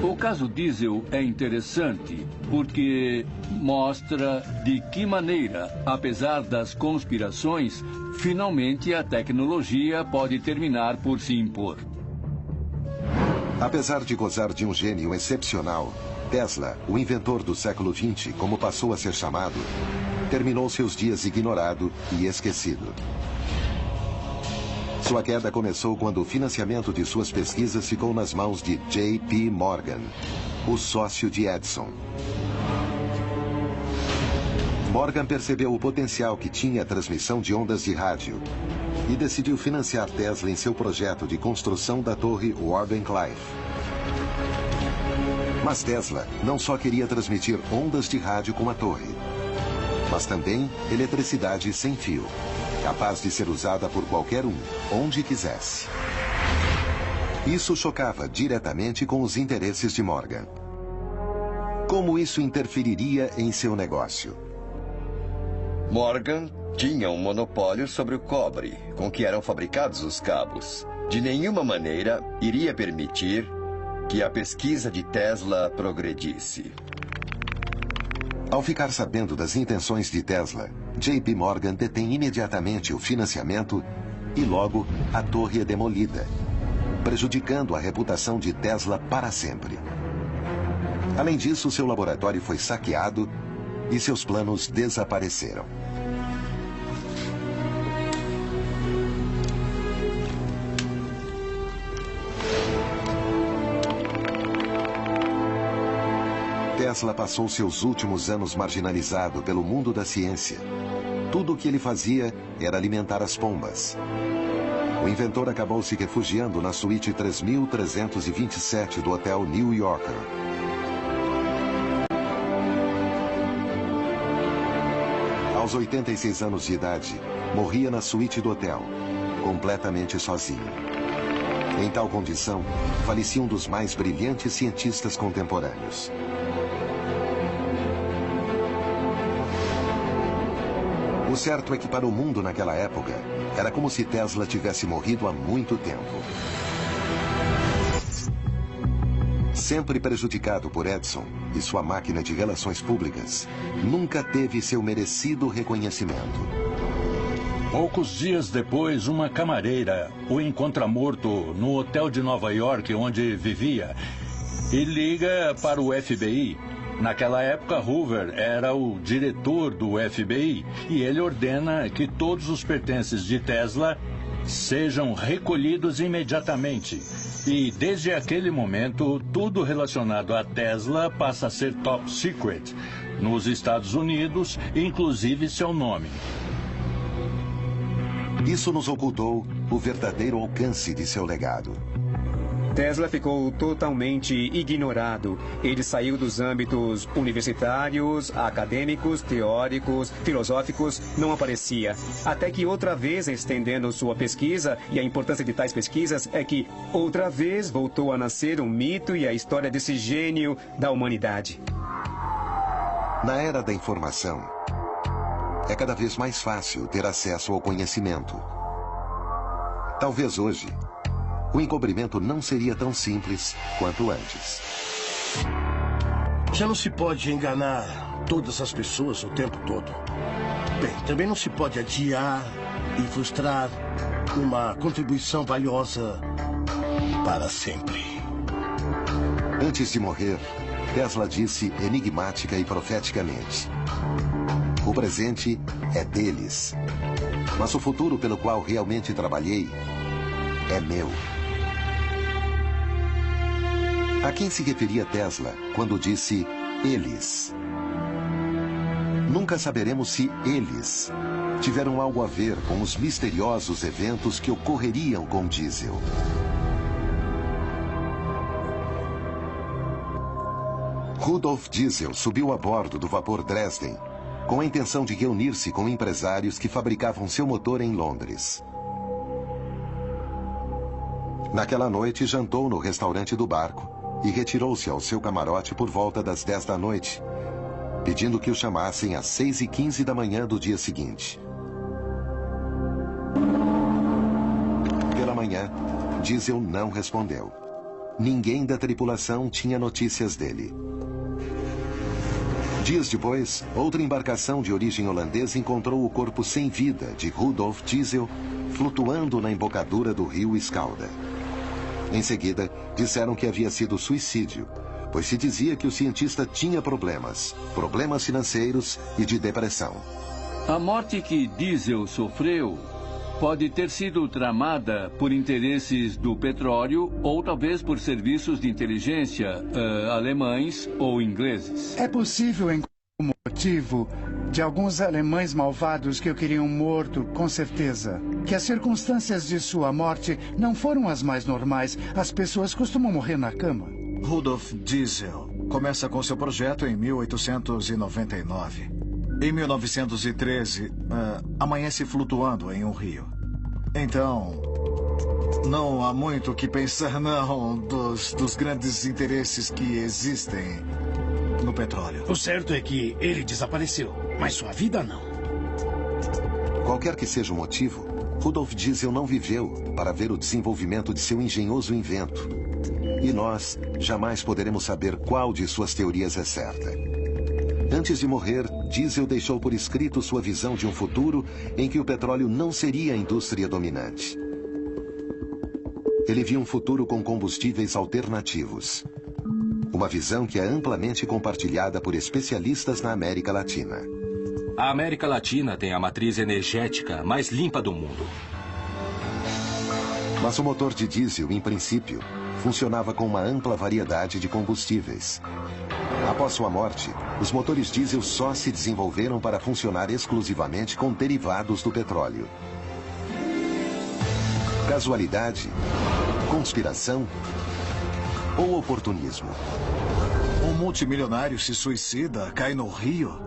O caso diesel é interessante porque mostra de que maneira, apesar das conspirações, finalmente a tecnologia pode terminar por se impor. Apesar de gozar de um gênio excepcional, Tesla, o inventor do século XX, como passou a ser chamado, terminou seus dias ignorado e esquecido. Sua queda começou quando o financiamento de suas pesquisas ficou nas mãos de J.P. Morgan, o sócio de Edison. Morgan percebeu o potencial que tinha a transmissão de ondas de rádio e decidiu financiar Tesla em seu projeto de construção da torre Wardenclyffe. Mas Tesla não só queria transmitir ondas de rádio com a torre, mas também eletricidade sem fio, capaz de ser usada por qualquer um, onde quisesse. Isso chocava diretamente com os interesses de Morgan. Como isso interferiria em seu negócio? Morgan tinha um monopólio sobre o cobre com que eram fabricados os cabos. De nenhuma maneira iria permitir que a pesquisa de Tesla progredisse. Ao ficar sabendo das intenções de Tesla, J.P. Morgan detém imediatamente o financiamento e logo a torre é demolida, prejudicando a reputação de Tesla para sempre. Além disso, seu laboratório foi saqueado e seus planos desapareceram. Tesla passou seus últimos anos marginalizado pelo mundo da ciência. Tudo o que ele fazia era alimentar as pombas. O inventor acabou se refugiando na suíte 3327 do Hotel New Yorker. Aos 86 anos de idade, morria na suíte do hotel, completamente sozinho. Em tal condição, falecia um dos mais brilhantes cientistas contemporâneos. O certo é que para o mundo naquela época, era como se Tesla tivesse morrido há muito tempo. Sempre prejudicado por Edison e sua máquina de relações públicas, nunca teve seu merecido reconhecimento. Poucos dias depois, uma camareira o encontra morto no hotel de Nova York onde vivia e liga para o FBI. Naquela época, Hoover era o diretor do FBI e ele ordena que todos os pertences de Tesla sejam recolhidos imediatamente. E desde aquele momento, tudo relacionado a Tesla passa a ser top secret nos Estados Unidos, inclusive seu nome. Isso nos ocultou o verdadeiro alcance de seu legado. Tesla ficou totalmente ignorado. Ele saiu dos âmbitos universitários, acadêmicos, teóricos, filosóficos, não aparecia. Até que outra vez, estendendo sua pesquisa, e a importância de tais pesquisas é que outra vez voltou a nascer um mito e a história desse gênio da humanidade. Na era da informação, é cada vez mais fácil ter acesso ao conhecimento. Talvez hoje, o encobrimento não seria tão simples quanto antes. Já não se pode enganar todas as pessoas o tempo todo. Bem, também não se pode adiar e frustrar uma contribuição valiosa para sempre. Antes de morrer, Tesla disse enigmática e profeticamente: o presente é deles, mas o futuro pelo qual realmente trabalhei é meu. A quem se referia Tesla quando disse eles? Nunca saberemos se eles tiveram algo a ver com os misteriosos eventos que ocorreriam com diesel. Rudolf Diesel subiu a bordo do vapor Dresden com a intenção de reunir-se com empresários que fabricavam seu motor em Londres. Naquela noite, jantou no restaurante do barco e retirou-se ao seu camarote por volta das 10 da noite, pedindo que o chamassem às 6h15 da manhã do dia seguinte. Pela manhã, Diesel não respondeu. Ninguém da tripulação tinha notícias dele. Dias depois, outra embarcação de origem holandesa encontrou o corpo sem vida de Rudolf Diesel flutuando na embocadura do rio Escalda. Em seguida, disseram que havia sido suicídio, pois se dizia que o cientista tinha problemas financeiros e de depressão. A morte que Diesel sofreu pode ter sido tramada por interesses do petróleo ou talvez por serviços de inteligência alemães ou ingleses. É possível encontrar o motivo de alguns alemães malvados que o queriam morto, com certeza. Que as circunstâncias de sua morte não foram as mais normais. As pessoas costumam morrer na cama. Rudolf Diesel começa com seu projeto em 1899. Em 1913, amanhece flutuando em um rio. Então, não há muito o que pensar, não, dos grandes interesses que existem no petróleo. O certo é que ele desapareceu, mas sua vida não. Qualquer que seja o motivo, Rudolf Diesel não viveu para ver o desenvolvimento de seu engenhoso invento. E nós jamais poderemos saber qual de suas teorias é certa. Antes de morrer, Diesel deixou por escrito sua visão de um futuro em que o petróleo não seria a indústria dominante. Ele viu um futuro com combustíveis alternativos. Uma visão que é amplamente compartilhada por especialistas na América Latina. A América Latina tem a matriz energética mais limpa do mundo. Mas o motor de diesel, em princípio, funcionava com uma ampla variedade de combustíveis. Após sua morte, os motores diesel só se desenvolveram para funcionar exclusivamente com derivados do petróleo. Casualidade? Conspiração? Ou oportunismo? Um multimilionário se suicida, cai no rio.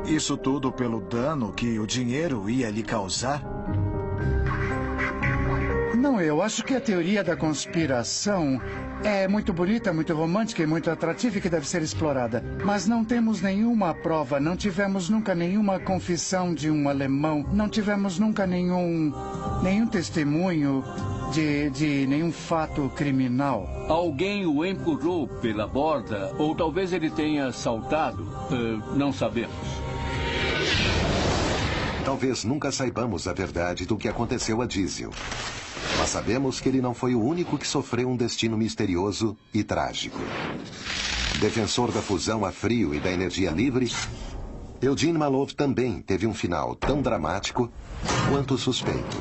Isso tudo pelo dano que o dinheiro ia lhe causar? Não, eu acho que a teoria da conspiração é muito bonita, muito romântica e muito atrativa e que deve ser explorada. Mas não temos nenhuma prova, não tivemos nunca nenhuma confissão de um alemão, não tivemos nunca nenhum testemunho de nenhum fato criminal. Alguém o empurrou pela borda, ou talvez ele tenha saltado. Não sabemos. Talvez nunca saibamos a verdade do que aconteceu a Diesel. Mas sabemos que ele não foi o único que sofreu um destino misterioso e trágico. Defensor da fusão a frio e da energia livre, Eugene Malov também teve um final tão dramático quanto suspeito.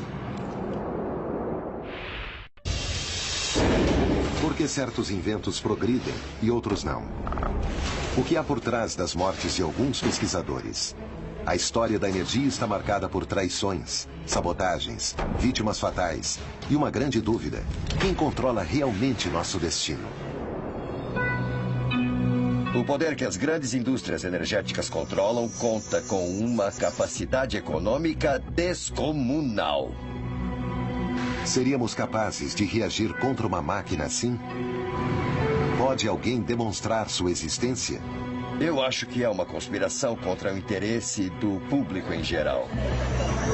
Por que certos inventos progridem e outros não? O que há por trás das mortes de alguns pesquisadores? A história da energia está marcada por traições, sabotagens, vítimas fatais e uma grande dúvida: quem controla realmente nosso destino? O poder que as grandes indústrias energéticas controlam conta com uma capacidade econômica descomunal. Seríamos capazes de reagir contra uma máquina assim? Pode alguém demonstrar sua existência? Eu acho que é uma conspiração contra o interesse do público em geral.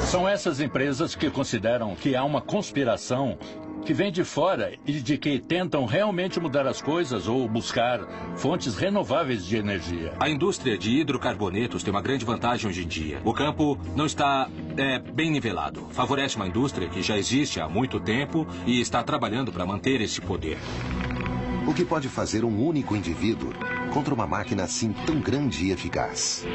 São essas empresas que consideram que há uma conspiração que vem de fora e de que tentam realmente mudar as coisas ou buscar fontes renováveis de energia. A indústria de hidrocarbonetos tem uma grande vantagem hoje em dia. O campo não está bem nivelado. Favorece uma indústria que já existe há muito tempo e está trabalhando para manter esse poder. O que pode fazer um único indivíduo contra uma máquina assim tão grande e eficaz?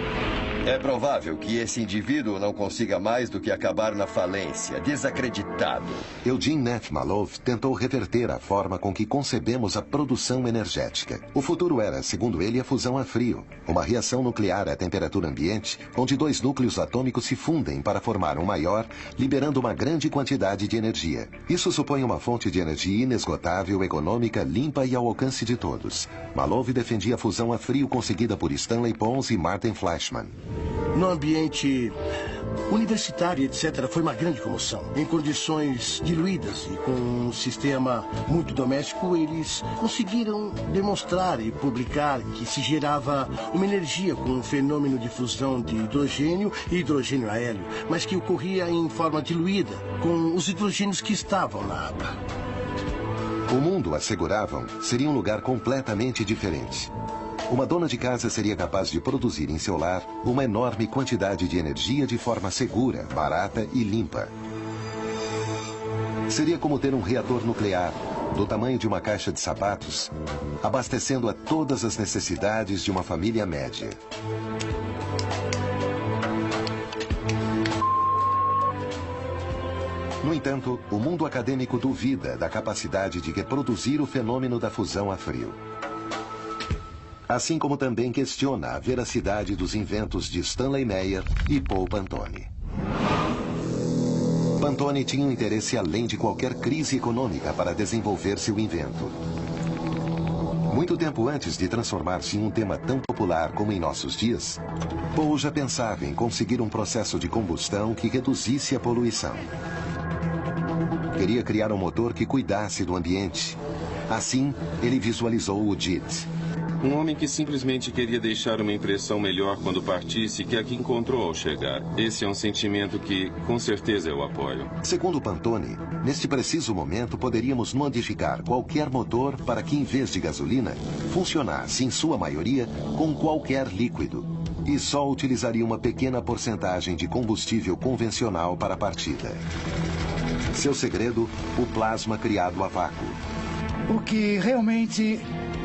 É provável que esse indivíduo não consiga mais do que acabar na falência, desacreditado. Eugene Neff Malov tentou reverter a forma com que concebemos a produção energética. O futuro era, segundo ele, a fusão a frio, uma reação nuclear à temperatura ambiente, onde dois núcleos atômicos se fundem para formar um maior, liberando uma grande quantidade de energia. Isso supõe uma fonte de energia inesgotável, econômica, limpa e ao alcance de todos. Malov defendia a fusão a frio conseguida por Stanley Pons e Martin Fleischmann. No ambiente universitário, etc., foi uma grande comoção. Em condições diluídas e com um sistema muito doméstico, eles conseguiram demonstrar e publicar que se gerava uma energia com um fenômeno de fusão de hidrogênio e hidrogênio a hélio, mas que ocorria em forma diluída, com os hidrogênios que estavam na água. O mundo, asseguravam, seria um lugar completamente diferente. Uma dona de casa seria capaz de produzir em seu lar uma enorme quantidade de energia de forma segura, barata e limpa. Seria como ter um reator nuclear, do tamanho de uma caixa de sapatos, abastecendo a todas as necessidades de uma família média. No entanto, o mundo acadêmico duvida da capacidade de reproduzir o fenômeno da fusão a frio. Assim como também questiona a veracidade dos inventos de Stanley Meyer e Paul Pantone. Pantone tinha um interesse além de qualquer crise econômica para desenvolver seu invento. Muito tempo antes de transformar-se em um tema tão popular como em nossos dias, Paul já pensava em conseguir um processo de combustão que reduzisse a poluição. Queria criar um motor que cuidasse do ambiente. Assim, ele visualizou o JIT. Um homem que simplesmente queria deixar uma impressão melhor quando partisse que a que encontrou ao chegar. Esse é um sentimento que, com certeza, eu apoio. Segundo Pantone, neste preciso momento poderíamos modificar qualquer motor para que, em vez de gasolina, funcionasse, em sua maioria, com qualquer líquido. E só utilizaria uma pequena porcentagem de combustível convencional para a partida. Seu segredo, o plasma criado a vácuo. O que realmente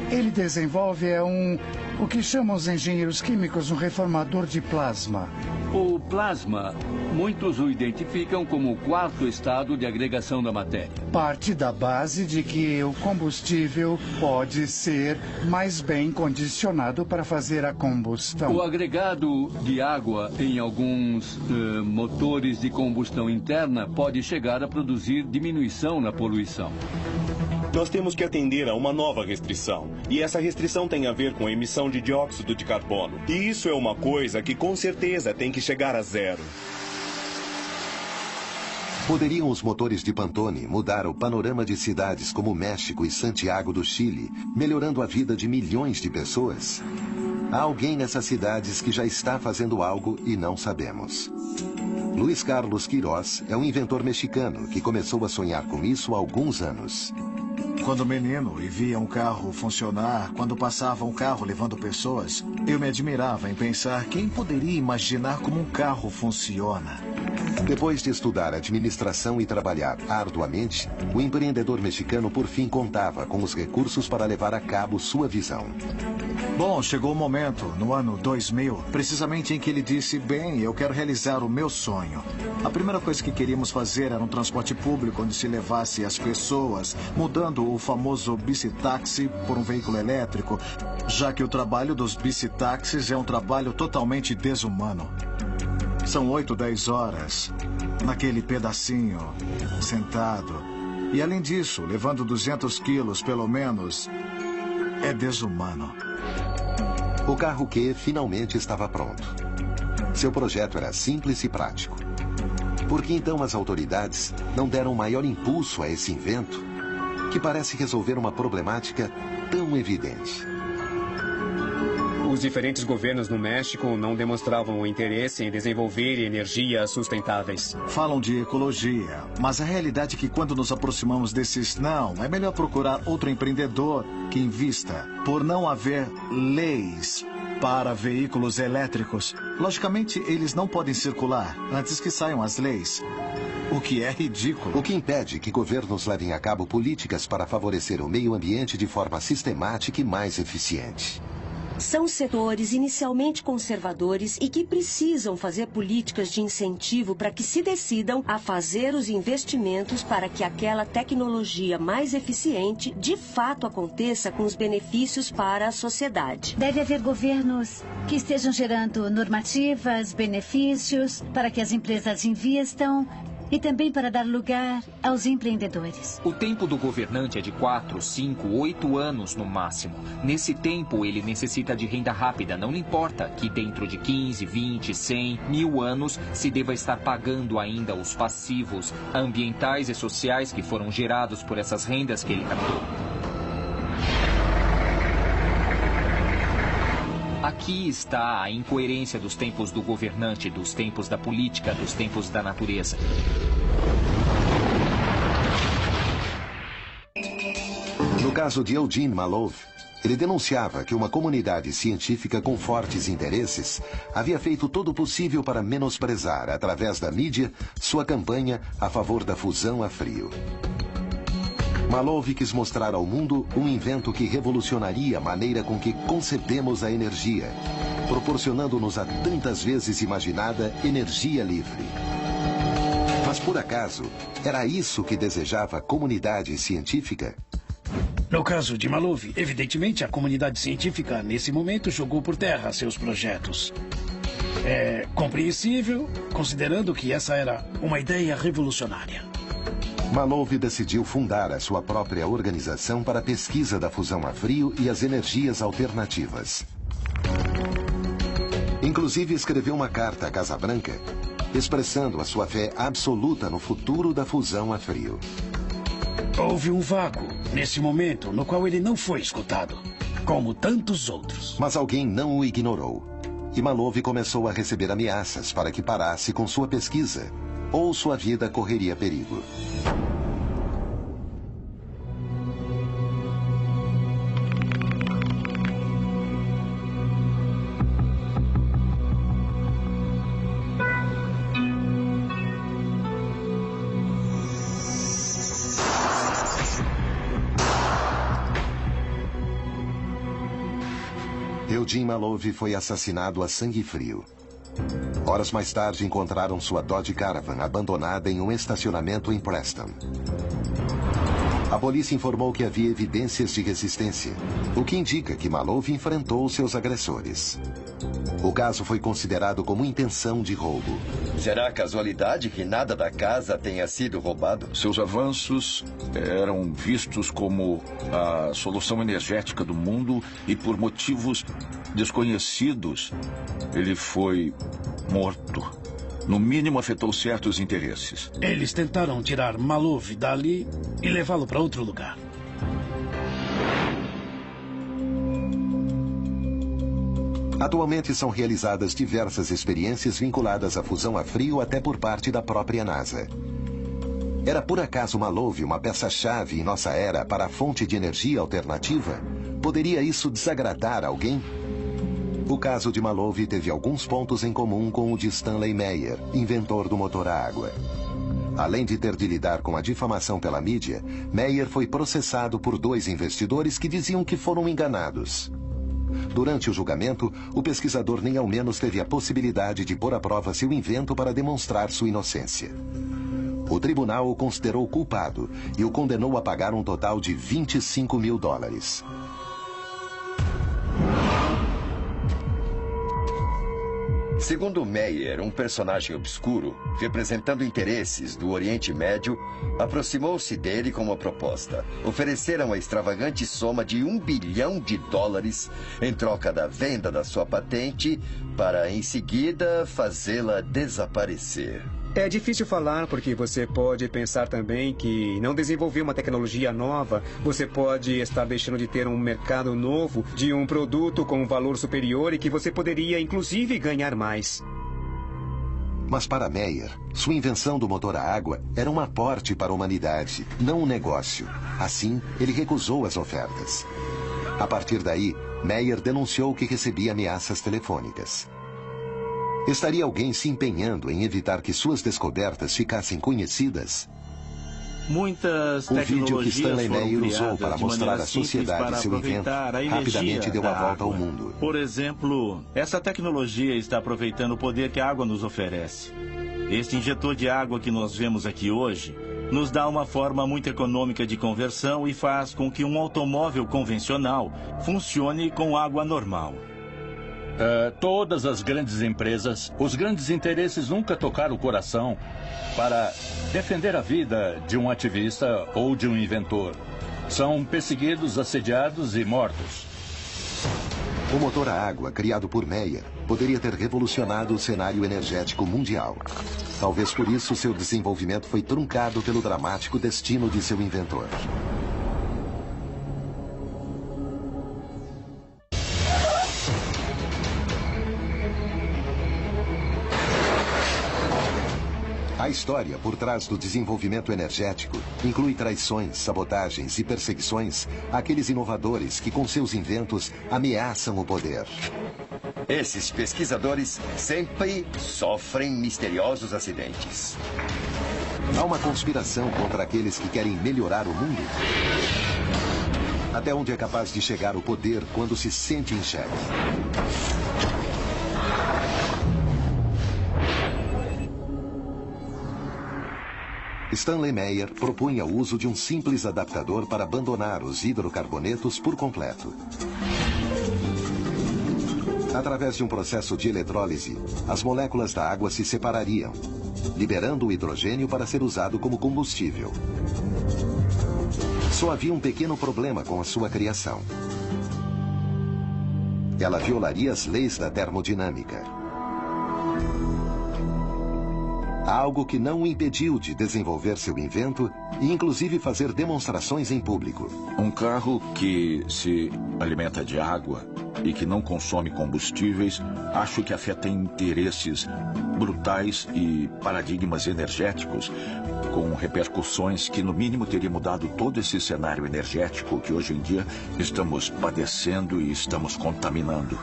ele desenvolve é o que chamam os engenheiros químicos um reformador de plasma. O plasma, muitos o identificam como o quarto estado de agregação da matéria. Parte da base de que o combustível pode ser mais bem condicionado para fazer a combustão. O agregado de água em alguns motores de combustão interna pode chegar a produzir diminuição na poluição. Nós temos que atender a uma nova restrição. E essa restrição tem a ver com a emissão de dióxido de carbono. E isso é uma coisa que com certeza tem que chegar a zero. Poderiam os motores de Pantone mudar o panorama de cidades como México e Santiago do Chile, melhorando a vida de milhões de pessoas? Há alguém nessas cidades que já está fazendo algo e não sabemos. Luiz Carlos Queiroz é um inventor mexicano que começou a sonhar com isso há alguns anos. Quando menino e via um carro funcionar, quando passava um carro levando pessoas, eu me admirava em pensar quem poderia imaginar como um carro funciona. Depois de estudar administração e trabalhar arduamente, o empreendedor mexicano por fim contava com os recursos para levar a cabo sua visão. Bom, chegou o momento, no ano 2000, precisamente em que ele disse, bem, eu quero realizar o meu sonho. A primeira coisa que queríamos fazer era um transporte público onde se levasse as pessoas, mudando o famoso bicitaxi por um veículo elétrico, já que o trabalho dos bicitaxis é um trabalho totalmente desumano. São 8, 10 horas, naquele pedacinho, sentado. E além disso, levando 200 quilos, pelo menos, é desumano. O carro Q finalmente estava pronto. Seu projeto era simples e prático. Por que então as autoridades não deram maior impulso a esse invento, que parece resolver uma problemática tão evidente? Os diferentes governos no México não demonstravam interesse em desenvolver energias sustentáveis. Falam de ecologia, mas a realidade é que quando nos aproximamos desses não, é melhor procurar outro empreendedor que invista. Por não haver leis para veículos elétricos, logicamente eles não podem circular antes que saiam as leis. O que é ridículo. O que impede que governos levem a cabo políticas para favorecer o meio ambiente de forma sistemática e mais eficiente. São setores inicialmente conservadores e que precisam fazer políticas de incentivo para que se decidam a fazer os investimentos para que aquela tecnologia mais eficiente de fato aconteça com os benefícios para a sociedade. Deve haver governos que estejam gerando normativas, benefícios para que as empresas invistam e também para dar lugar aos empreendedores. O tempo do governante é de 4, 5, 8 anos no máximo. Nesse tempo, ele necessita de renda rápida. Não lhe importa que dentro de 15, 20, 100, 1000 anos se deva estar pagando ainda os passivos ambientais e sociais que foram gerados por essas rendas que ele captou. Aqui está a incoerência dos tempos do governante, dos tempos da política, dos tempos da natureza. No caso de Eugene Malov, ele denunciava que uma comunidade científica com fortes interesses havia feito todo o possível para menosprezar, através da mídia, sua campanha a favor da fusão a frio. Malov quis mostrar ao mundo um invento que revolucionaria a maneira com que concebemos a energia, proporcionando-nos a tantas vezes imaginada energia livre. Mas por acaso, era isso que desejava a comunidade científica? No caso de Malov, evidentemente a comunidade científica nesse momento jogou por terra seus projetos. É compreensível, considerando que essa era uma ideia revolucionária. Malov decidiu fundar a sua própria organização para a pesquisa da fusão a frio e as energias alternativas. Inclusive escreveu uma carta à Casa Branca, expressando a sua fé absoluta no futuro da fusão a frio. Houve um vácuo, nesse momento, no qual ele não foi escutado, como tantos outros. Mas alguém não o ignorou. E Malov começou a receber ameaças para que parasse com sua pesquisa, ou sua vida correria perigo. Eugene Malov foi assassinado a sangue frio. Horas mais tarde, encontraram sua Dodge Caravan abandonada em um estacionamento em Preston. A polícia informou que havia evidências de resistência, o que indica que Malov enfrentou seus agressores. O caso foi considerado como intenção de roubo. Será casualidade que nada da casa tenha sido roubado? Seus avanços eram vistos como a solução energética do mundo e por motivos desconhecidos, ele foi morto. No mínimo, afetou certos interesses. Eles tentaram tirar Maluf dali e levá-lo para outro lugar. Atualmente são realizadas diversas experiências vinculadas à fusão a frio até por parte da própria NASA. Era por acaso Maluf uma peça-chave em nossa era para a fonte de energia alternativa? Poderia isso desagradar alguém? O caso de Maluf teve alguns pontos em comum com o de Stanley Meyer, inventor do motor a água. Além de ter de lidar com a difamação pela mídia, Meyer foi processado por 2 investidores que diziam que foram enganados. Durante o julgamento, o pesquisador nem ao menos teve a possibilidade de pôr à prova seu invento para demonstrar sua inocência. O tribunal o considerou culpado e o condenou a pagar um total de $25 mil. Segundo Meyer, um personagem obscuro, representando interesses do Oriente Médio, aproximou-se dele com uma proposta. Ofereceram a extravagante soma de $1 bilhão em troca da venda da sua patente para, em seguida, fazê-la desaparecer. É difícil falar porque você pode pensar também que não desenvolver uma tecnologia nova, você pode estar deixando de ter um mercado novo de um produto com um valor superior e que você poderia, inclusive, ganhar mais. Mas para Meyer, sua invenção do motor a água era um aporte para a humanidade, não um negócio. Assim, ele recusou as ofertas. A partir daí, Meyer denunciou que recebia ameaças telefônicas. Estaria alguém se empenhando em evitar que suas descobertas ficassem conhecidas? Muitas o vídeo que tecnologias Stanley foram Meyer usou criadas para de mostrar maneira à simples sociedade para seu invento aproveitar a energia rapidamente deu a da volta ao água. mundo. Por exemplo, essa tecnologia está aproveitando o poder que a água nos oferece. Este injetor de água que nós vemos aqui hoje nos dá uma forma muito econômica de conversão e faz com que um automóvel convencional funcione com água normal. Todas as grandes empresas, os grandes interesses nunca tocaram o coração para defender a vida de um ativista ou de um inventor. São perseguidos, assediados e mortos. O motor a água, criado por Meyer, poderia ter revolucionado o cenário energético mundial. Talvez por isso seu desenvolvimento foi truncado pelo dramático destino de seu inventor. A história por trás do desenvolvimento energético inclui traições, sabotagens e perseguições àqueles inovadores que, com seus inventos, ameaçam o poder. Esses pesquisadores sempre sofrem misteriosos acidentes. Há uma conspiração contra aqueles que querem melhorar o mundo? Até onde é capaz de chegar o poder quando se sente em xeque? Stanley Meyer propunha o uso de um simples adaptador para abandonar os hidrocarbonetos por completo. Através de um processo de eletrólise, as moléculas da água se separariam, liberando o hidrogênio para ser usado como combustível. Só havia um pequeno problema com a sua criação. Ela violaria as leis da termodinâmica. Algo que não o impediu de desenvolver seu invento e, inclusive, fazer demonstrações em público. Um carro que se alimenta de água e que não consome combustíveis, acho que afeta interesses brutais e paradigmas energéticos, com repercussões que, no mínimo, teria mudado todo esse cenário energético que, hoje em dia, estamos padecendo e estamos contaminando.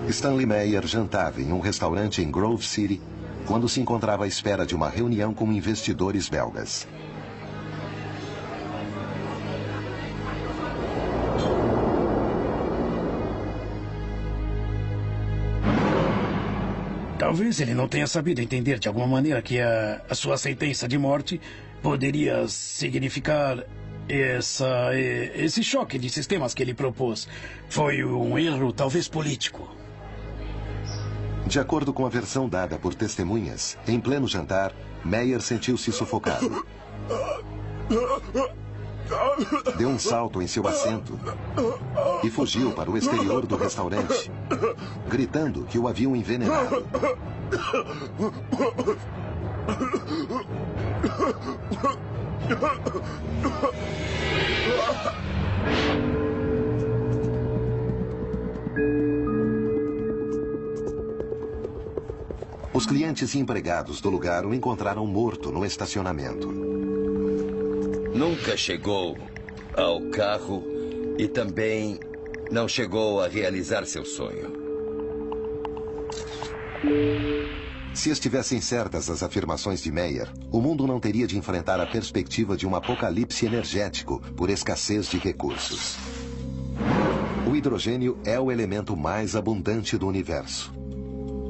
Stanley Meyer jantava em um restaurante em Grove City quando se encontrava à espera de uma reunião com investidores belgas. Talvez ele não tenha sabido entender de alguma maneira que a sua sentença de morte poderia significar esse choque de sistemas que ele propôs. Foi um erro, talvez político. De acordo com a versão dada por testemunhas, em pleno jantar, Meyer sentiu-se sufocado. Deu um salto em seu assento e fugiu para o exterior do restaurante, gritando que o haviam envenenado. Os clientes e empregados do lugar o encontraram morto no estacionamento. Nunca chegou ao carro e também não chegou a realizar seu sonho. Se estivessem certas as afirmações de Meyer, o mundo não teria de enfrentar a perspectiva de um apocalipse energético por escassez de recursos. O hidrogênio é o elemento mais abundante do universo.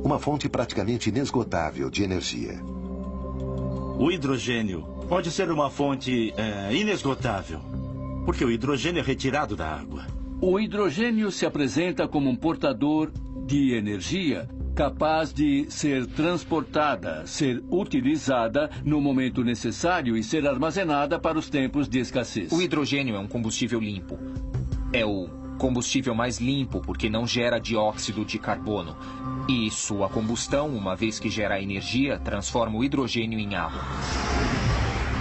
Uma fonte praticamente inesgotável de energia. O hidrogênio pode ser uma fonte inesgotável, porque o hidrogênio é retirado da água. O hidrogênio se apresenta como um portador de energia capaz de ser transportada, ser utilizada no momento necessário e ser armazenada para os tempos de escassez. O hidrogênio é um combustível limpo. É o combustível mais limpo porque não gera dióxido de carbono. E sua combustão, uma vez que gera energia, transforma o hidrogênio em água.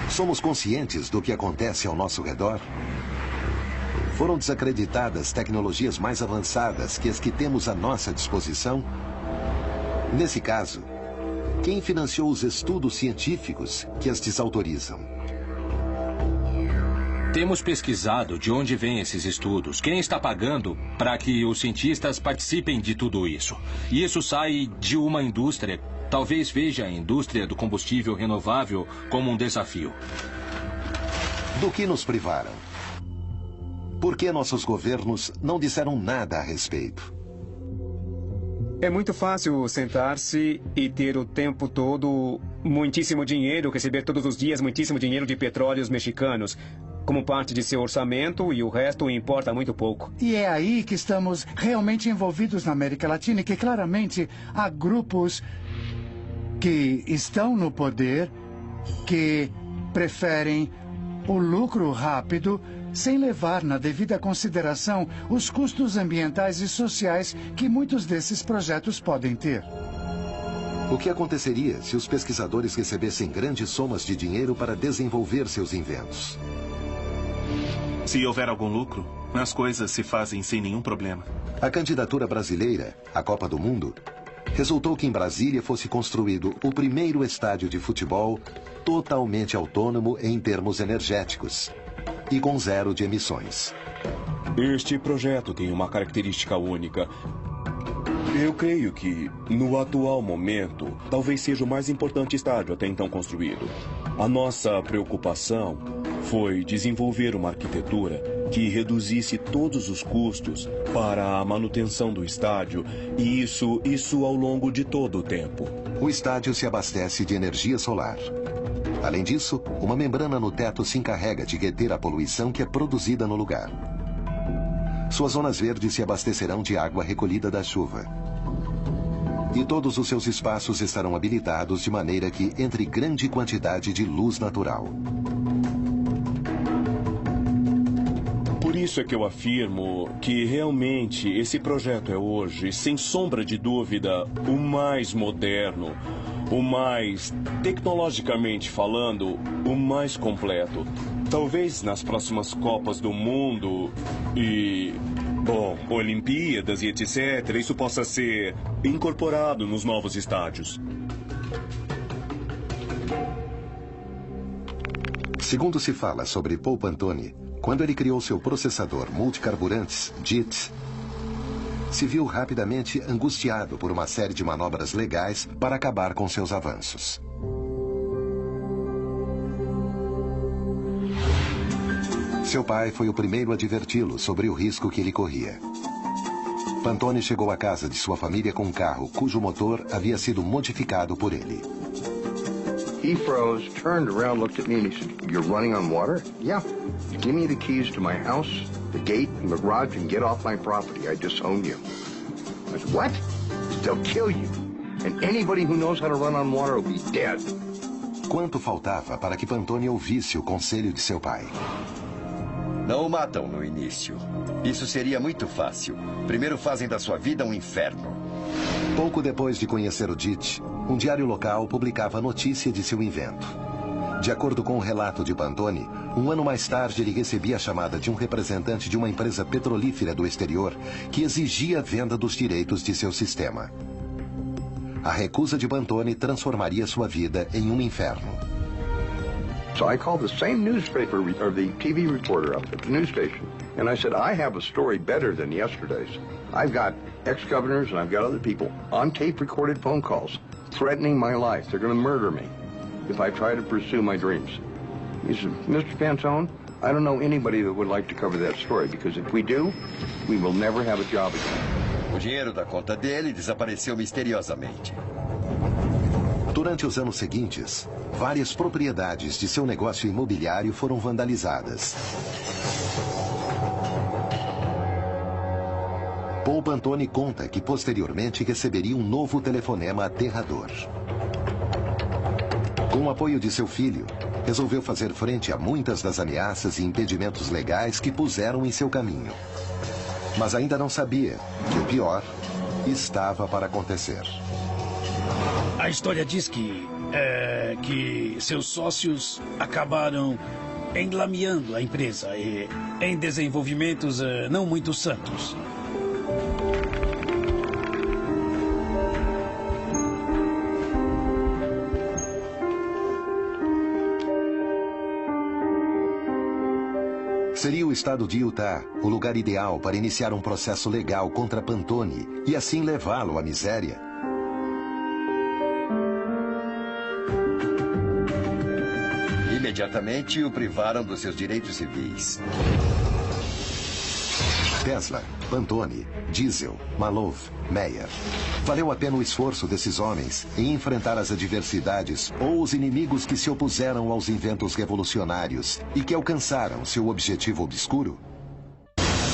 Somos conscientes do que acontece ao nosso redor? Foram desacreditadas tecnologias mais avançadas que as que temos à nossa disposição? Nesse caso, quem financiou os estudos científicos que as desautorizam? Temos pesquisado de onde vêm esses estudos, quem está pagando para que os cientistas participem de tudo isso. E isso sai de uma indústria. Talvez veja a indústria do combustível renovável como um desafio. Do que nos privaram? Por que nossos governos não disseram nada a respeito? É muito fácil sentar-se e ter o tempo todo muitíssimo dinheiro, receber todos os dias muitíssimo dinheiro de petróleos mexicanos como parte de seu orçamento e o resto importa muito pouco. E é aí que estamos realmente envolvidos na América Latina e que claramente há grupos que estão no poder, que preferem o lucro rápido, sem levar na devida consideração os custos ambientais e sociais que muitos desses projetos podem ter. O que aconteceria se os pesquisadores recebessem grandes somas de dinheiro para desenvolver seus inventos? Se houver algum lucro, as coisas se fazem sem nenhum problema. A candidatura brasileira à Copa do Mundo resultou que em Brasília fosse construído o primeiro estádio de futebol totalmente autônomo em termos energéticos e com zero de emissões. Este projeto tem uma característica única. Eu creio que, no atual momento, talvez seja o mais importante estádio até então construído. A nossa preocupação foi desenvolver uma arquitetura que reduzisse todos os custos para a manutenção do estádio, e isso ao longo de todo o tempo. O estádio se abastece de energia solar. Além disso, uma membrana no teto se encarrega de reter a poluição que é produzida no lugar. Suas zonas verdes se abastecerão de água recolhida da chuva. E todos os seus espaços estarão habilitados de maneira que entre grande quantidade de luz natural. Por isso é que eu afirmo que realmente esse projeto é hoje, sem sombra de dúvida, o mais moderno, o mais, tecnologicamente falando, o mais completo. Talvez nas próximas Copas do Mundo e, bom, Olimpíadas e etc., isso possa ser incorporado nos novos estádios. Segundo se fala sobre Paul Pantone, quando ele criou seu processador multicarburantes, JIT, se viu rapidamente angustiado por uma série de manobras legais para acabar com seus avanços. Seu pai foi o primeiro a adverti-lo sobre o risco que ele corria. Pantone chegou à casa de sua família com um carro cujo motor havia sido modificado por ele. He froze, turned around, looked at me, and he said, "You're running on water?" "Yeah. Give me the keys to my house, the gate, and the garage, and get off my property. I disown you." I said, "What?" He said, "They'll kill you. And anybody who knows how to run on water will be dead." Quanto faltava para que Pantone ouvisse o conselho de seu pai? Não o matam no início. Isso seria muito fácil. Primeiro fazem da sua vida um inferno. Pouco depois de conhecer o DIT, um diário local publicava a notícia de seu invento. De acordo com o relato de Pantone, um ano mais tarde ele recebia a chamada de um representante de uma empresa petrolífera do exterior que exigia a venda dos direitos de seu sistema. A recusa de Pantone transformaria sua vida em um inferno. So I called the same newspaper, or the TV reporter up at the news station, and I said, I have a story better than yesterday's. I've got ex-governors and I've got other people on tape-recorded phone calls threatening my life. They're going to murder me if I try to pursue my dreams. He said, Mr. Pantone, I don't know anybody that would like to cover that story, because if we do, we will never have a job again. O dinheiro da conta dele desapareceu misteriosamente. Durante os anos seguintes, várias propriedades de seu negócio imobiliário foram vandalizadas. Paul Pantone conta que posteriormente receberia um novo telefonema aterrador. Com o apoio de seu filho, resolveu fazer frente a muitas das ameaças e impedimentos legais que puseram em seu caminho. Mas ainda não sabia que o pior estava para acontecer. A história diz que seus sócios acabaram enlameando a empresa em desenvolvimentos não muito santos. Seria o estado de Utah o lugar ideal para iniciar um processo legal contra Pantone e assim levá-lo à miséria? Imediatamente o privaram dos seus direitos civis. Tesla, Pantone, Diesel, Malov, Meyer. Valeu a pena o esforço desses homens em enfrentar as adversidades ou os inimigos que se opuseram aos inventos revolucionários e que alcançaram seu objetivo obscuro?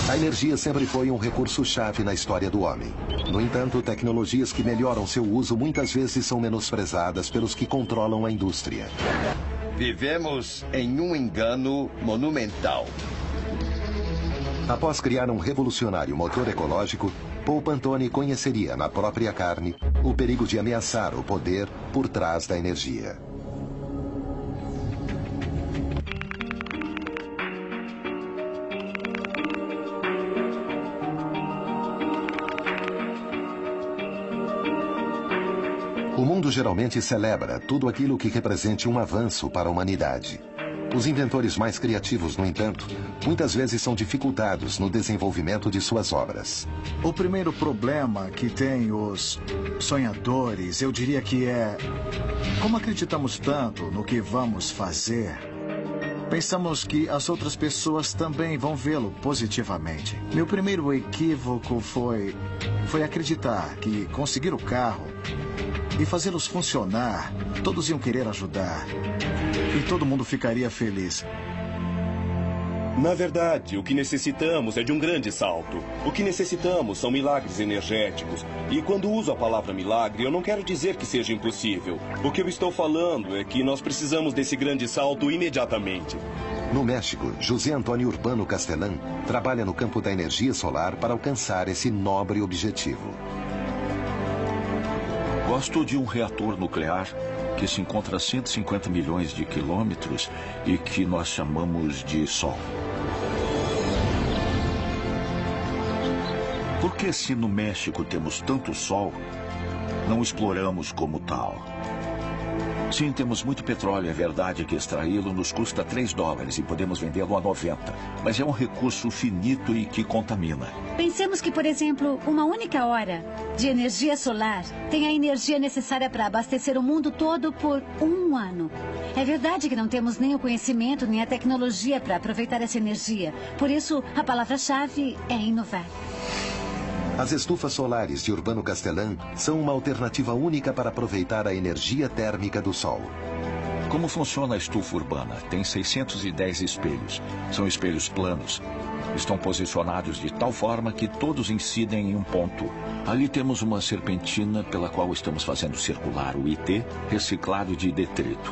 A energia sempre foi um recurso-chave na história do homem. No entanto, tecnologias que melhoram seu uso muitas vezes são menosprezadas pelos que controlam a indústria. Vivemos em um engano monumental. Após criar um revolucionário motor ecológico, Paul Pantone conheceria na própria carne o perigo de ameaçar o poder por trás da energia. O mundo geralmente celebra tudo aquilo que represente um avanço para a humanidade. Os inventores mais criativos, no entanto, muitas vezes são dificultados no desenvolvimento de suas obras. O primeiro problema que tem os sonhadores, eu diria que é... Como acreditamos tanto no que vamos fazer, pensamos que as outras pessoas também vão vê-lo positivamente. Meu primeiro equívoco foi acreditar que conseguir o carro e fazê-los funcionar, todos iam querer ajudar. E todo mundo ficaria feliz. Na verdade, o que necessitamos é de um grande salto. O que necessitamos são milagres energéticos. E quando uso a palavra milagre, eu não quero dizer que seja impossível. O que eu estou falando é que nós precisamos desse grande salto imediatamente. No México, José Antônio Urbano Castelán trabalha no campo da energia solar para alcançar esse nobre objetivo. Gosto de um reator nuclear que se encontra a 150 milhões de quilômetros e que nós chamamos de Sol. Por que, se no México temos tanto Sol, não exploramos como tal? Sim, temos muito petróleo. É verdade que extraí-lo nos custa $3 e podemos vendê-lo a 90. Mas é um recurso finito e que contamina. Pensemos que, por exemplo, uma única hora de energia solar tem a energia necessária para abastecer o mundo todo por 1 ano. É verdade que não temos nem o conhecimento nem a tecnologia para aproveitar essa energia. Por isso, a palavra-chave é inovar. As estufas solares de Urbano Castelán são uma alternativa única para aproveitar a energia térmica do Sol. Como funciona a estufa urbana? Tem 610 espelhos. São espelhos planos. Estão posicionados de tal forma que todos incidem em um ponto. Ali temos uma serpentina pela qual estamos fazendo circular o IT reciclado de detrito.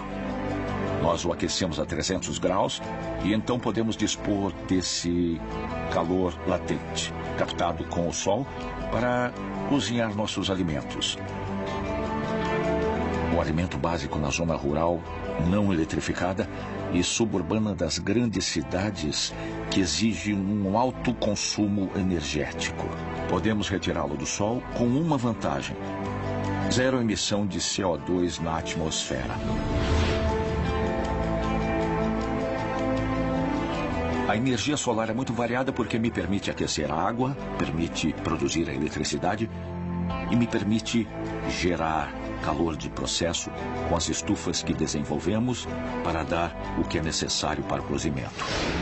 Nós o aquecemos a 300 graus e então podemos dispor desse calor latente, captado com o sol, para cozinhar nossos alimentos. O alimento básico na zona rural, não eletrificada e suburbana das grandes cidades, que exige um alto consumo energético. Podemos retirá-lo do sol com uma vantagem: zero emissão de CO2 na atmosfera. A energia solar é muito variada porque me permite aquecer a água, permite produzir a eletricidade e me permite gerar calor de processo com as estufas que desenvolvemos para dar o que é necessário para o cozimento.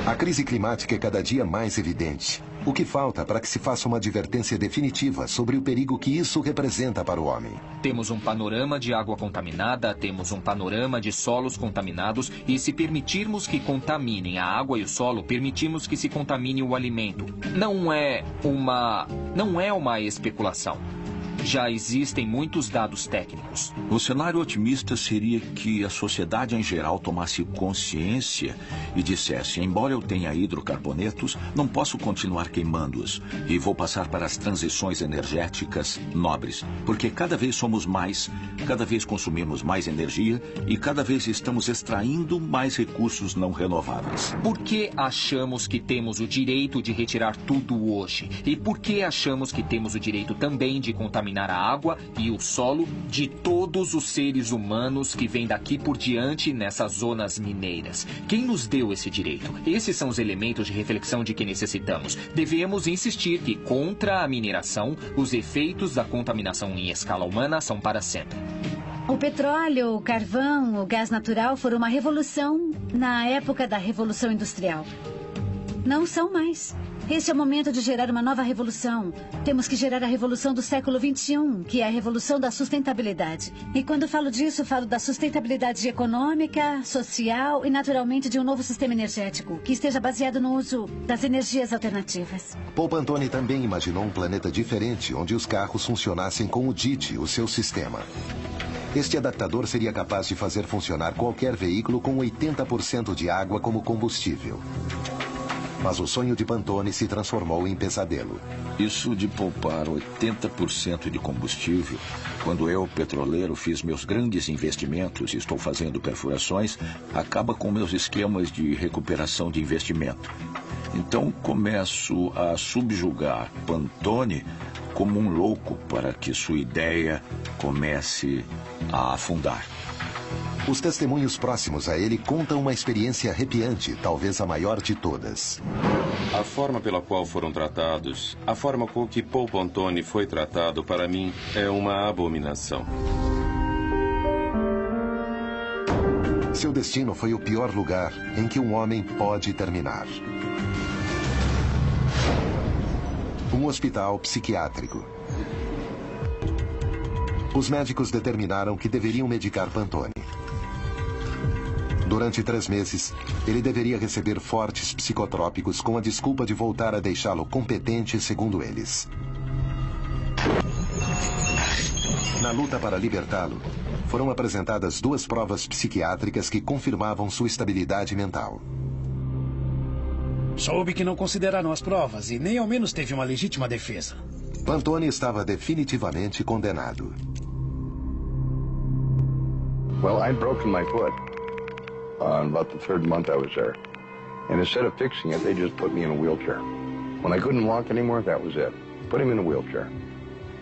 A crise climática é cada dia mais evidente. O que falta para que se faça uma advertência definitiva sobre o perigo que isso representa para o homem? Temos um panorama de água contaminada, temos um panorama de solos contaminados e se permitirmos que contaminem a água e o solo, permitimos que se contamine o alimento. Não é uma especulação. Já existem muitos dados técnicos. O cenário otimista seria que a sociedade em geral tomasse consciência e dissesse: embora eu tenha hidrocarbonetos, não posso continuar queimando-os e vou passar para as transições energéticas nobres, porque cada vez somos mais, cada vez consumimos mais energia e cada vez estamos extraindo mais recursos não renováveis. Por que achamos que temos o direito de retirar tudo hoje? E por que achamos que temos o direito também de contaminar a água e o solo de todos os seres humanos que vêm daqui por diante nessas zonas mineiras? Quem nos deu esse direito? Esses são os elementos de reflexão de que necessitamos. Devemos insistir que, contra a mineração, os efeitos da contaminação em escala humana são para sempre. O petróleo, o carvão, o gás natural foram uma revolução na época da Revolução Industrial. Não são mais. Este é o momento de gerar uma nova revolução. Temos que gerar a revolução do século XXI, que é a revolução da sustentabilidade. E quando falo disso, falo da sustentabilidade econômica, social e, naturalmente, de um novo sistema energético, que esteja baseado no uso das energias alternativas. Paul Pantone também imaginou um planeta diferente, onde os carros funcionassem com o DIT, o seu sistema. Este adaptador seria capaz de fazer funcionar qualquer veículo com 80% de água como combustível. Mas o sonho de Pantone se transformou em pesadelo. Isso de poupar 80% de combustível, quando eu, petroleiro, fiz meus grandes investimentos e estou fazendo perfurações, acaba com meus esquemas de recuperação de investimento. Então começo a subjugar Pantone como um louco para que sua ideia comece a afundar. Os testemunhos próximos a ele contam uma experiência arrepiante, talvez a maior de todas. A forma pela qual foram tratados, a forma com que Paul Pantone foi tratado, para mim, é uma abominação. Seu destino foi o pior lugar em que um homem pode terminar. Um hospital psiquiátrico. Os médicos determinaram que deveriam medicar Pantone. Durante 3 meses, ele deveria receber fortes psicotrópicos com a desculpa de voltar a deixá-lo competente, segundo eles. Na luta para libertá-lo, foram apresentadas 2 provas psiquiátricas que confirmavam sua estabilidade mental. Soube que não consideraram as provas e nem ao menos teve uma legítima defesa. Pantone estava definitivamente condenado. Well, I'd broken my foot about the 3rd month I was there. And instead of fixing it, they just put me in a wheelchair. When I couldn't walk anymore, that was it. Put him in a wheelchair.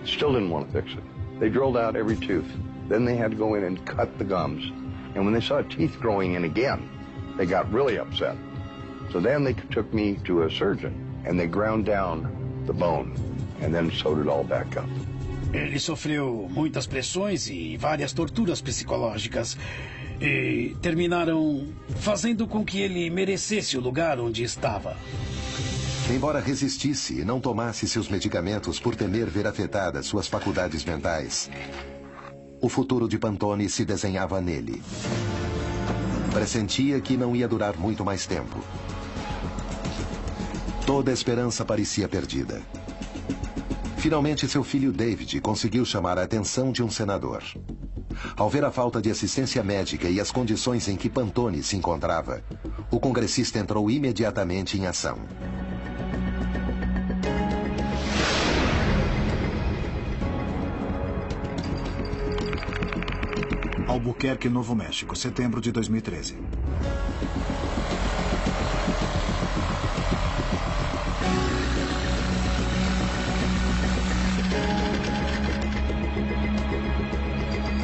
Still didn't want to fix it. They drilled out every tooth. Then they had to go in and cut the gums. And when they saw teeth growing in again, they got really upset. So then they took me to a surgeon, and they ground down the bone, and then sewed it all back up. Ele sofreu muitas pressões e várias torturas psicológicas. E terminaram fazendo com que ele merecesse o lugar onde estava. Embora resistisse e não tomasse seus medicamentos por temer ver afetadas suas faculdades mentais, o futuro de Pantone se desenhava nele. Pressentia que não ia durar muito mais tempo. Toda a esperança parecia perdida. Finalmente, seu filho David conseguiu chamar a atenção de um senador. Ao ver a falta de assistência médica e as condições em que Pantone se encontrava, o congressista entrou imediatamente em ação. Albuquerque, Novo México, setembro de 2013.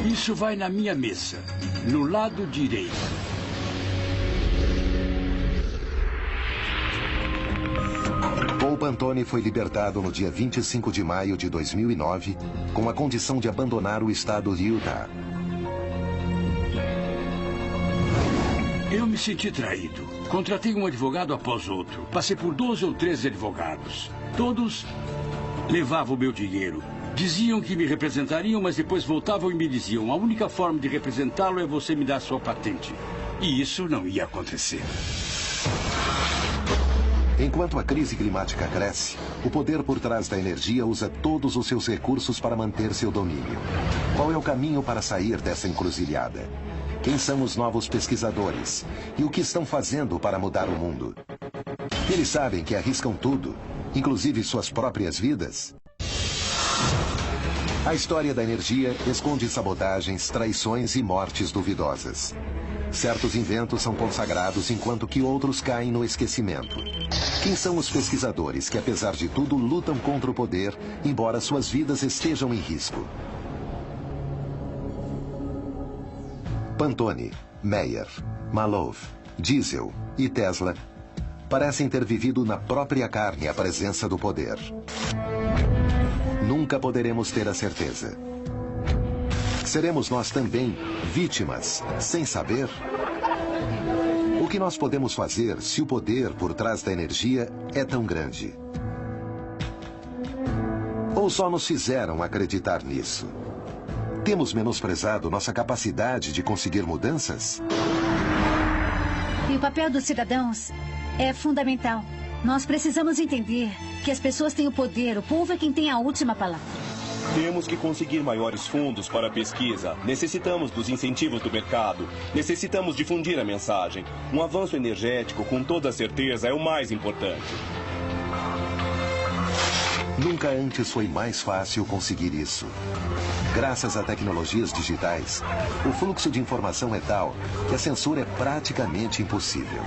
Isso vai na minha mesa, no lado direito. Paul Pantone foi libertado no dia 25 de maio de 2009, com a condição de abandonar o estado de Utah. Eu me senti traído. Contratei um advogado após outro. Passei por 12 ou 13 advogados. Todos levavam o meu dinheiro. Diziam que me representariam, mas depois voltavam e me diziam: a única forma de representá-lo é você me dar sua patente. E isso não ia acontecer. Enquanto a crise climática cresce, o poder por trás da energia usa todos os seus recursos para manter seu domínio. Qual é o caminho para sair dessa encruzilhada? Quem são os novos pesquisadores? E o que estão fazendo para mudar o mundo? Eles sabem que arriscam tudo, inclusive suas próprias vidas? A história da energia esconde sabotagens, traições e mortes duvidosas. Certos inventos são consagrados enquanto que outros caem no esquecimento. Quem são os pesquisadores que, apesar de tudo, lutam contra o poder, embora suas vidas estejam em risco? Pantone, Meyer, Malov, Diesel e Tesla parecem ter vivido na própria carne a presença do poder. Nunca poderemos ter a certeza. Seremos nós também vítimas, sem saber? O que nós podemos fazer se o poder por trás da energia é tão grande? Ou só nos fizeram acreditar nisso? Temos menosprezado nossa capacidade de conseguir mudanças? E o papel dos cidadãos é fundamental. Nós precisamos entender que as pessoas têm o poder, o povo é quem tem a última palavra. Temos que conseguir maiores fundos para a pesquisa. Necessitamos dos incentivos do mercado. Necessitamos difundir a mensagem. Um avanço energético, com toda certeza, é o mais importante. Nunca antes foi mais fácil conseguir isso. Graças a tecnologias digitais, o fluxo de informação é tal que a censura é praticamente impossível.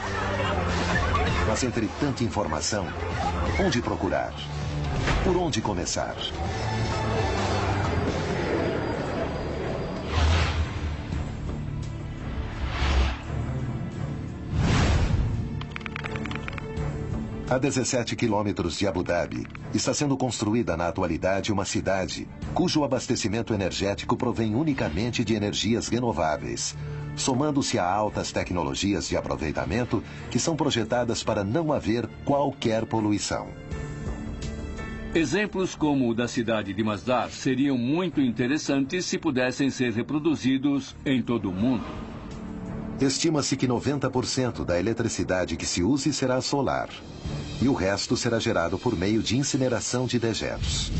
Mas entre tanta informação, onde procurar? Por onde começar? A 17 quilômetros de Abu Dhabi, está sendo construída na atualidade uma cidade cujo abastecimento energético provém unicamente de energias renováveis, somando-se a altas tecnologias de aproveitamento que são projetadas para não haver qualquer poluição. Exemplos como o da cidade de Masdar seriam muito interessantes se pudessem ser reproduzidos em todo o mundo. Estima-se que 90% da eletricidade que se use será solar. E o resto será gerado por meio de incineração de dejetos.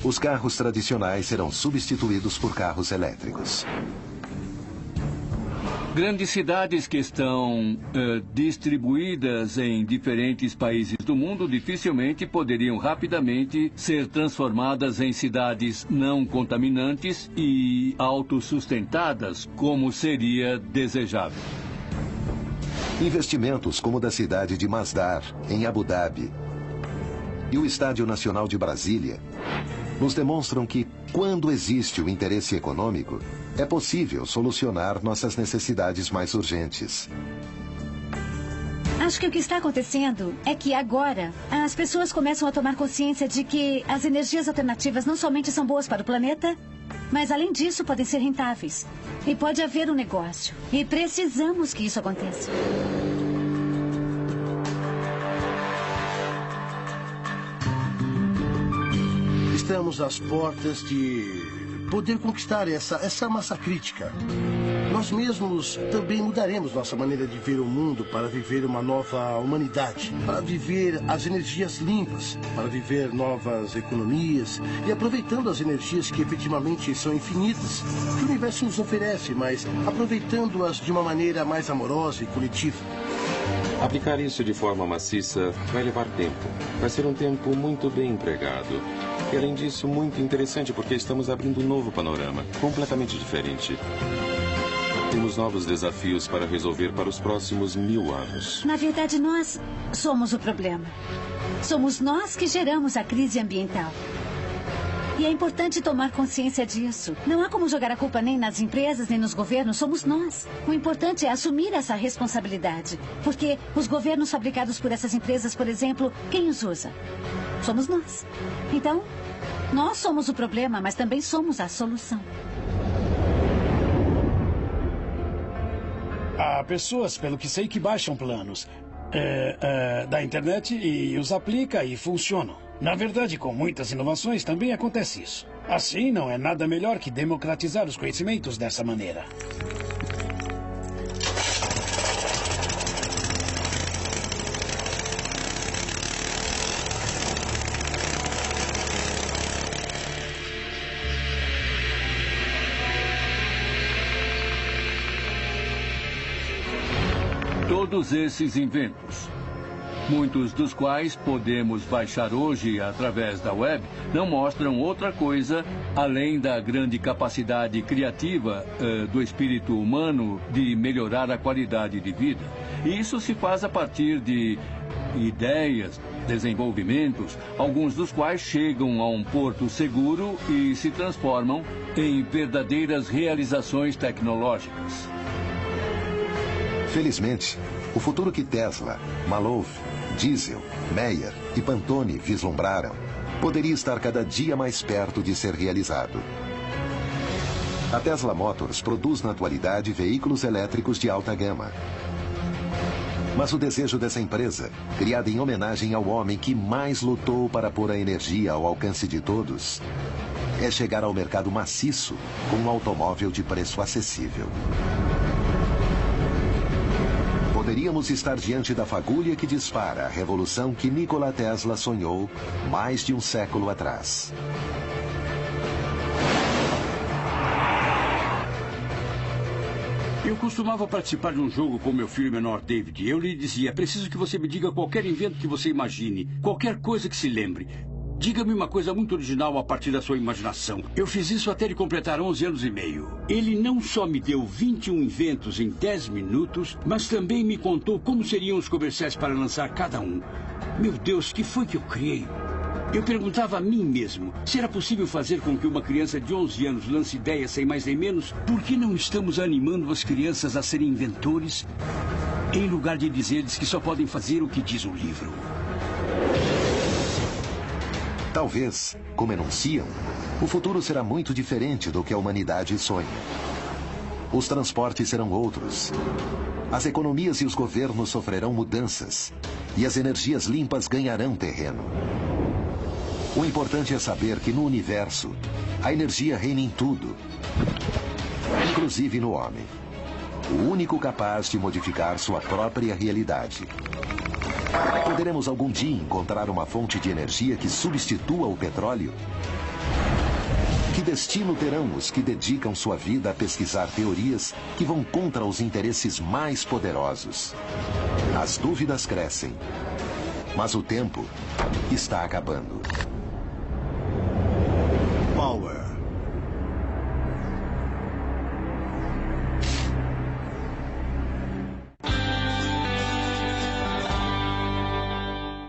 Os carros tradicionais serão substituídos por carros elétricos. Grandes cidades que estão distribuídas em diferentes países do mundo dificilmente poderiam rapidamente ser transformadas em cidades não contaminantes e autossustentadas, como seria desejável. Investimentos como o da cidade de Masdar, em Abu Dhabi, e o Estádio Nacional de Brasília, nos demonstram que, quando existe o interesse econômico, é possível solucionar nossas necessidades mais urgentes. Acho que o que está acontecendo é que agora as pessoas começam a tomar consciência de que as energias alternativas não somente são boas para o planeta, mas além disso podem ser rentáveis. E pode haver um negócio. E precisamos que isso aconteça. Estamos às portas de poder conquistar essa massa crítica. Nós nós mesmos também mudaremos nossa maneira de ver o mundo para viver uma nova humanidade, para viver as energias limpas, para viver novas economias e aproveitando as energias que efetivamente são infinitas, que o universo nos oferece, mas aproveitando-as de uma maneira mais amorosa e coletiva. Aplicar isso de forma maciça vai levar tempo. Vai ser um tempo muito bem empregado. E, além disso, muito interessante porque estamos abrindo um novo panorama, completamente diferente. Temos novos desafios para resolver para os próximos 1000 anos. Na verdade, nós somos o problema. Somos nós que geramos a crise ambiental. E é importante tomar consciência disso. Não há como jogar a culpa nem nas empresas, nem nos governos. Somos nós. O importante é assumir essa responsabilidade. Porque os governos fabricados por essas empresas, por exemplo, quem os usa? Somos nós. Então, nós somos o problema, mas também somos a solução. Há pessoas, pelo que sei, que baixam planos da internet e os aplica e funcionam. Na verdade, com muitas inovações também acontece isso. Assim, não é nada melhor que democratizar os conhecimentos dessa maneira. Todos esses inventos, muitos dos quais podemos baixar hoje através da web, não mostram outra coisa além da grande capacidade criativa do espírito humano de melhorar a qualidade de vida. E isso se faz a partir de ideias, desenvolvimentos, alguns dos quais chegam a um porto seguro e se transformam em verdadeiras realizações tecnológicas. Felizmente, o futuro que Tesla, Maloof, Diesel, Meyer e Pantone vislumbraram poderia estar cada dia mais perto de ser realizado. A Tesla Motors produz na atualidade veículos elétricos de alta gama. Mas o desejo dessa empresa, criada em homenagem ao homem que mais lutou para pôr a energia ao alcance de todos, é chegar ao mercado maciço com um automóvel de preço acessível. Poderíamos estar diante da fagulha que dispara a revolução que Nikola Tesla sonhou mais de um século atrás. Eu costumava participar de um jogo com meu filho menor, David. Eu lhe dizia, preciso que você me diga qualquer invento que você imagine, qualquer coisa que se lembre. Diga-me uma coisa muito original a partir da sua imaginação. Eu fiz isso até ele completar 11 anos e meio. Ele não só me deu 21 inventos em 10 minutos, mas também me contou como seriam os comerciais para lançar cada um. Meu Deus, que foi que eu criei? Eu perguntava a mim mesmo, se era possível fazer com que uma criança de 11 anos lance ideias sem mais nem menos? Por que não estamos animando as crianças a serem inventores, em lugar de dizer-lhes que só podem fazer o que diz o livro? Talvez, como enunciam, o futuro será muito diferente do que a humanidade sonha. Os transportes serão outros. As economias e os governos sofrerão mudanças. E as energias limpas ganharão terreno. O importante é saber que no universo, a energia reina em tudo, inclusive no homem. O único capaz de modificar sua própria realidade. Poderemos algum dia encontrar uma fonte de energia que substitua o petróleo? Que destino terão os que dedicam sua vida a pesquisar teorias que vão contra os interesses mais poderosos? As dúvidas crescem, mas o tempo está acabando.